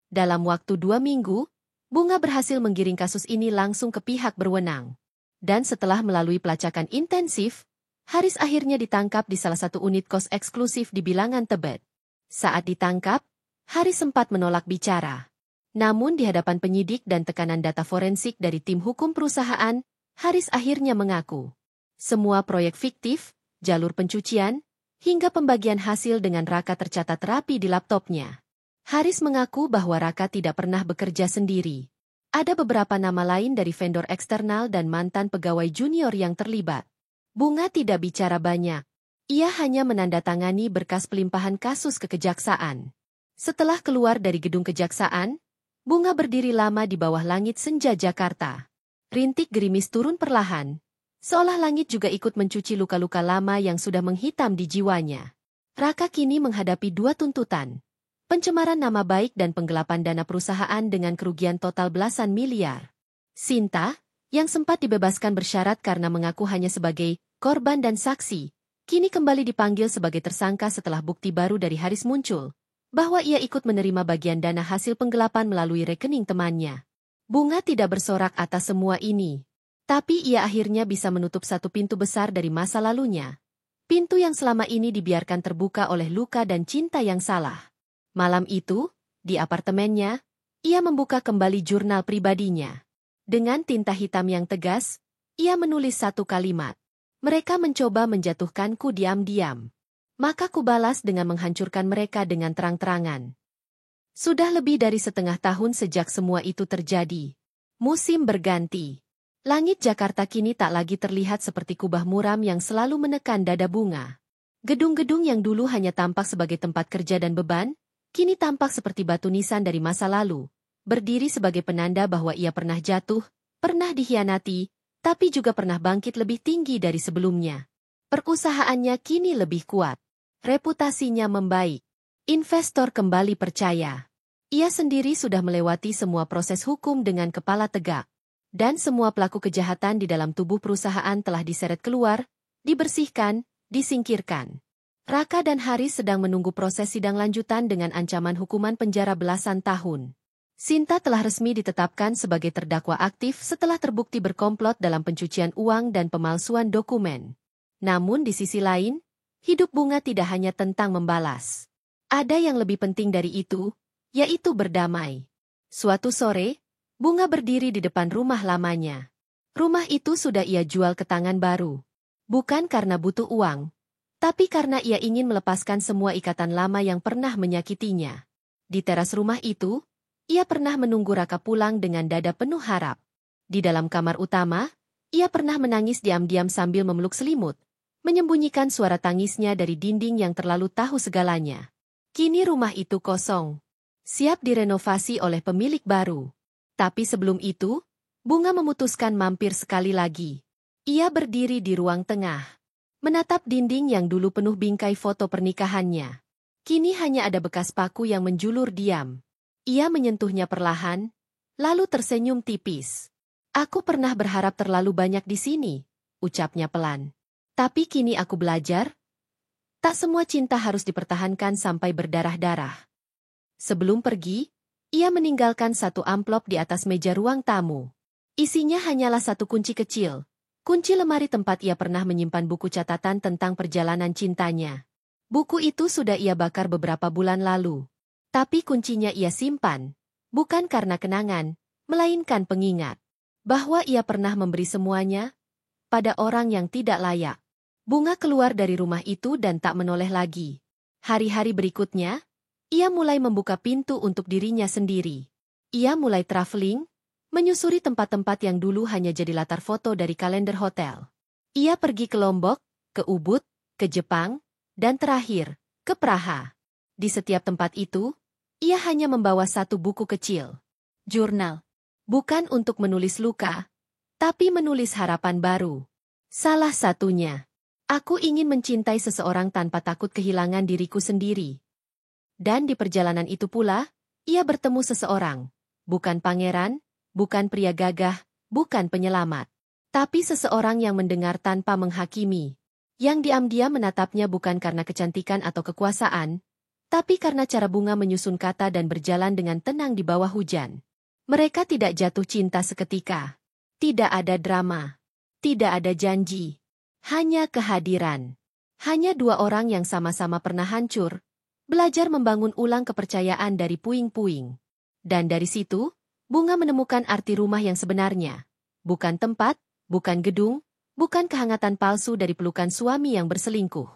Dalam waktu 2 minggu, Bunga berhasil menggiring kasus ini langsung ke pihak berwenang. Dan setelah melalui pelacakan intensif, Haris akhirnya ditangkap di salah satu unit kos eksklusif di bilangan Tebet. Saat ditangkap, Haris sempat menolak bicara. Namun di hadapan penyidik dan tekanan data forensik dari tim hukum perusahaan, Haris akhirnya mengaku. Semua proyek fiktif, jalur pencucian, hingga pembagian hasil dengan Raka tercatat rapi di laptopnya. Haris mengaku bahwa Raka tidak pernah bekerja sendiri. Ada beberapa nama lain dari vendor eksternal dan mantan pegawai junior yang terlibat. Bunga tidak bicara banyak. Ia hanya menandatangani berkas pelimpahan kasus ke kejaksaan. Setelah keluar dari gedung kejaksaan, Bunga berdiri lama di bawah langit senja Jakarta. Rintik gerimis turun perlahan, seolah langit juga ikut mencuci luka-luka lama yang sudah menghitam di jiwanya. Raka kini menghadapi dua tuntutan. Pencemaran nama baik dan penggelapan dana perusahaan dengan kerugian total belasan miliar. Sinta, yang sempat dibebaskan bersyarat karena mengaku hanya sebagai korban dan saksi, kini kembali dipanggil sebagai tersangka setelah bukti baru dari Haris muncul, bahwa ia ikut menerima bagian dana hasil penggelapan melalui rekening temannya. Bunga tidak bersorak atas semua ini. Tapi ia akhirnya bisa menutup satu pintu besar dari masa lalunya. Pintu yang selama ini dibiarkan terbuka oleh luka dan cinta yang salah. Malam itu, di apartemennya, ia membuka kembali jurnal pribadinya. Dengan tinta hitam yang tegas, ia menulis satu kalimat. Mereka mencoba menjatuhkanku diam-diam. Maka kubalas dengan menghancurkan mereka dengan terang-terangan. Sudah lebih dari setengah tahun sejak semua itu terjadi. Musim berganti. Langit Jakarta kini tak lagi terlihat seperti kubah muram yang selalu menekan dada Bunga. Gedung-gedung yang dulu hanya tampak sebagai tempat kerja dan beban, kini tampak seperti batu nisan dari masa lalu, berdiri sebagai penanda bahwa ia pernah jatuh, pernah dikhianati, tapi juga pernah bangkit lebih tinggi dari sebelumnya. Perusahaannya kini lebih kuat. Reputasinya membaik. Investor kembali percaya. Ia sendiri sudah melewati semua proses hukum dengan kepala tegak. Dan semua pelaku kejahatan di dalam tubuh perusahaan telah diseret keluar, dibersihkan, disingkirkan. Raka dan Haris sedang menunggu proses sidang lanjutan dengan ancaman hukuman penjara belasan tahun. Sinta telah resmi ditetapkan sebagai terdakwa aktif setelah terbukti berkomplot dalam pencucian uang dan pemalsuan dokumen. Namun di sisi lain, hidup Bunga tidak hanya tentang membalas. Ada yang lebih penting dari itu, yaitu berdamai. Suatu sore, Bunga berdiri di depan rumah lamanya. Rumah itu sudah ia jual ke tangan baru. Bukan karena butuh uang, tapi karena ia ingin melepaskan semua ikatan lama yang pernah menyakitinya. Di teras rumah itu, ia pernah menunggu Raka pulang dengan dada penuh harap. Di dalam kamar utama, ia pernah menangis diam-diam sambil memeluk selimut, menyembunyikan suara tangisnya dari dinding yang terlalu tahu segalanya. Kini rumah itu kosong, siap direnovasi oleh pemilik baru. Tapi sebelum itu, Bunga memutuskan mampir sekali lagi. Ia berdiri di ruang tengah, menatap dinding yang dulu penuh bingkai foto pernikahannya. Kini hanya ada bekas paku yang menjulur diam. Ia menyentuhnya perlahan, lalu tersenyum tipis. Aku pernah berharap terlalu banyak di sini, ucapnya pelan. Tapi kini aku belajar, tak semua cinta harus dipertahankan sampai berdarah-darah. Sebelum pergi, ia meninggalkan satu amplop di atas meja ruang tamu. Isinya hanyalah satu kunci kecil. Kunci lemari tempat ia pernah menyimpan buku catatan tentang perjalanan cintanya. Buku itu sudah ia bakar beberapa bulan lalu. Tapi kuncinya ia simpan, bukan karena kenangan, melainkan pengingat. Bahwa ia pernah memberi semuanya pada orang yang tidak layak. Bunga keluar dari rumah itu dan tak menoleh lagi. Hari-hari berikutnya, ia mulai membuka pintu untuk dirinya sendiri. Ia mulai traveling, menyusuri tempat-tempat yang dulu hanya jadi latar foto dari kalender hotel. Ia pergi ke Lombok, ke Ubud, ke Jepang, dan terakhir, ke Praha. Di setiap tempat itu, ia hanya membawa satu buku kecil. Jurnal. Bukan untuk menulis luka, tapi menulis harapan baru. Salah satunya, aku ingin mencintai seseorang tanpa takut kehilangan diriku sendiri. Dan di perjalanan itu pula, ia bertemu seseorang, bukan pangeran, bukan pria gagah, bukan penyelamat. Tapi seseorang yang mendengar tanpa menghakimi. Yang diam-diam menatapnya bukan karena kecantikan atau kekuasaan, tapi karena cara Bunga menyusun kata dan berjalan dengan tenang di bawah hujan. Mereka tidak jatuh cinta seketika. Tidak ada drama. Tidak ada janji. Hanya kehadiran. Hanya dua orang yang sama-sama pernah hancur, belajar membangun ulang kepercayaan dari puing-puing. Dan dari situ, Bunga menemukan arti rumah yang sebenarnya. Bukan tempat, bukan gedung, bukan kehangatan palsu dari pelukan suami yang berselingkuh.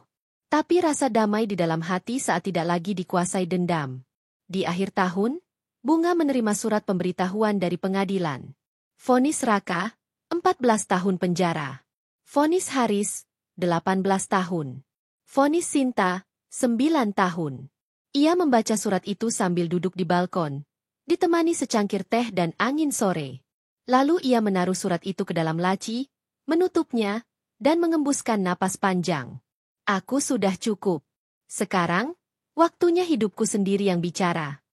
Tapi rasa damai di dalam hati saat tidak lagi dikuasai dendam. Di akhir tahun, Bunga menerima surat pemberitahuan dari pengadilan. Vonis Raka, 14 tahun penjara. Vonis Haris, 18 tahun. Vonis Sinta, 9 tahun. Ia membaca surat itu sambil duduk di balkon, ditemani secangkir teh dan angin sore. Lalu ia menaruh surat itu ke dalam laci, menutupnya, dan mengembuskan napas panjang. Aku sudah cukup. Sekarang, waktunya hidupku sendiri yang bicara.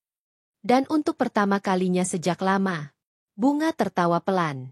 Dan untuk pertama kalinya sejak lama, Bunga tertawa pelan.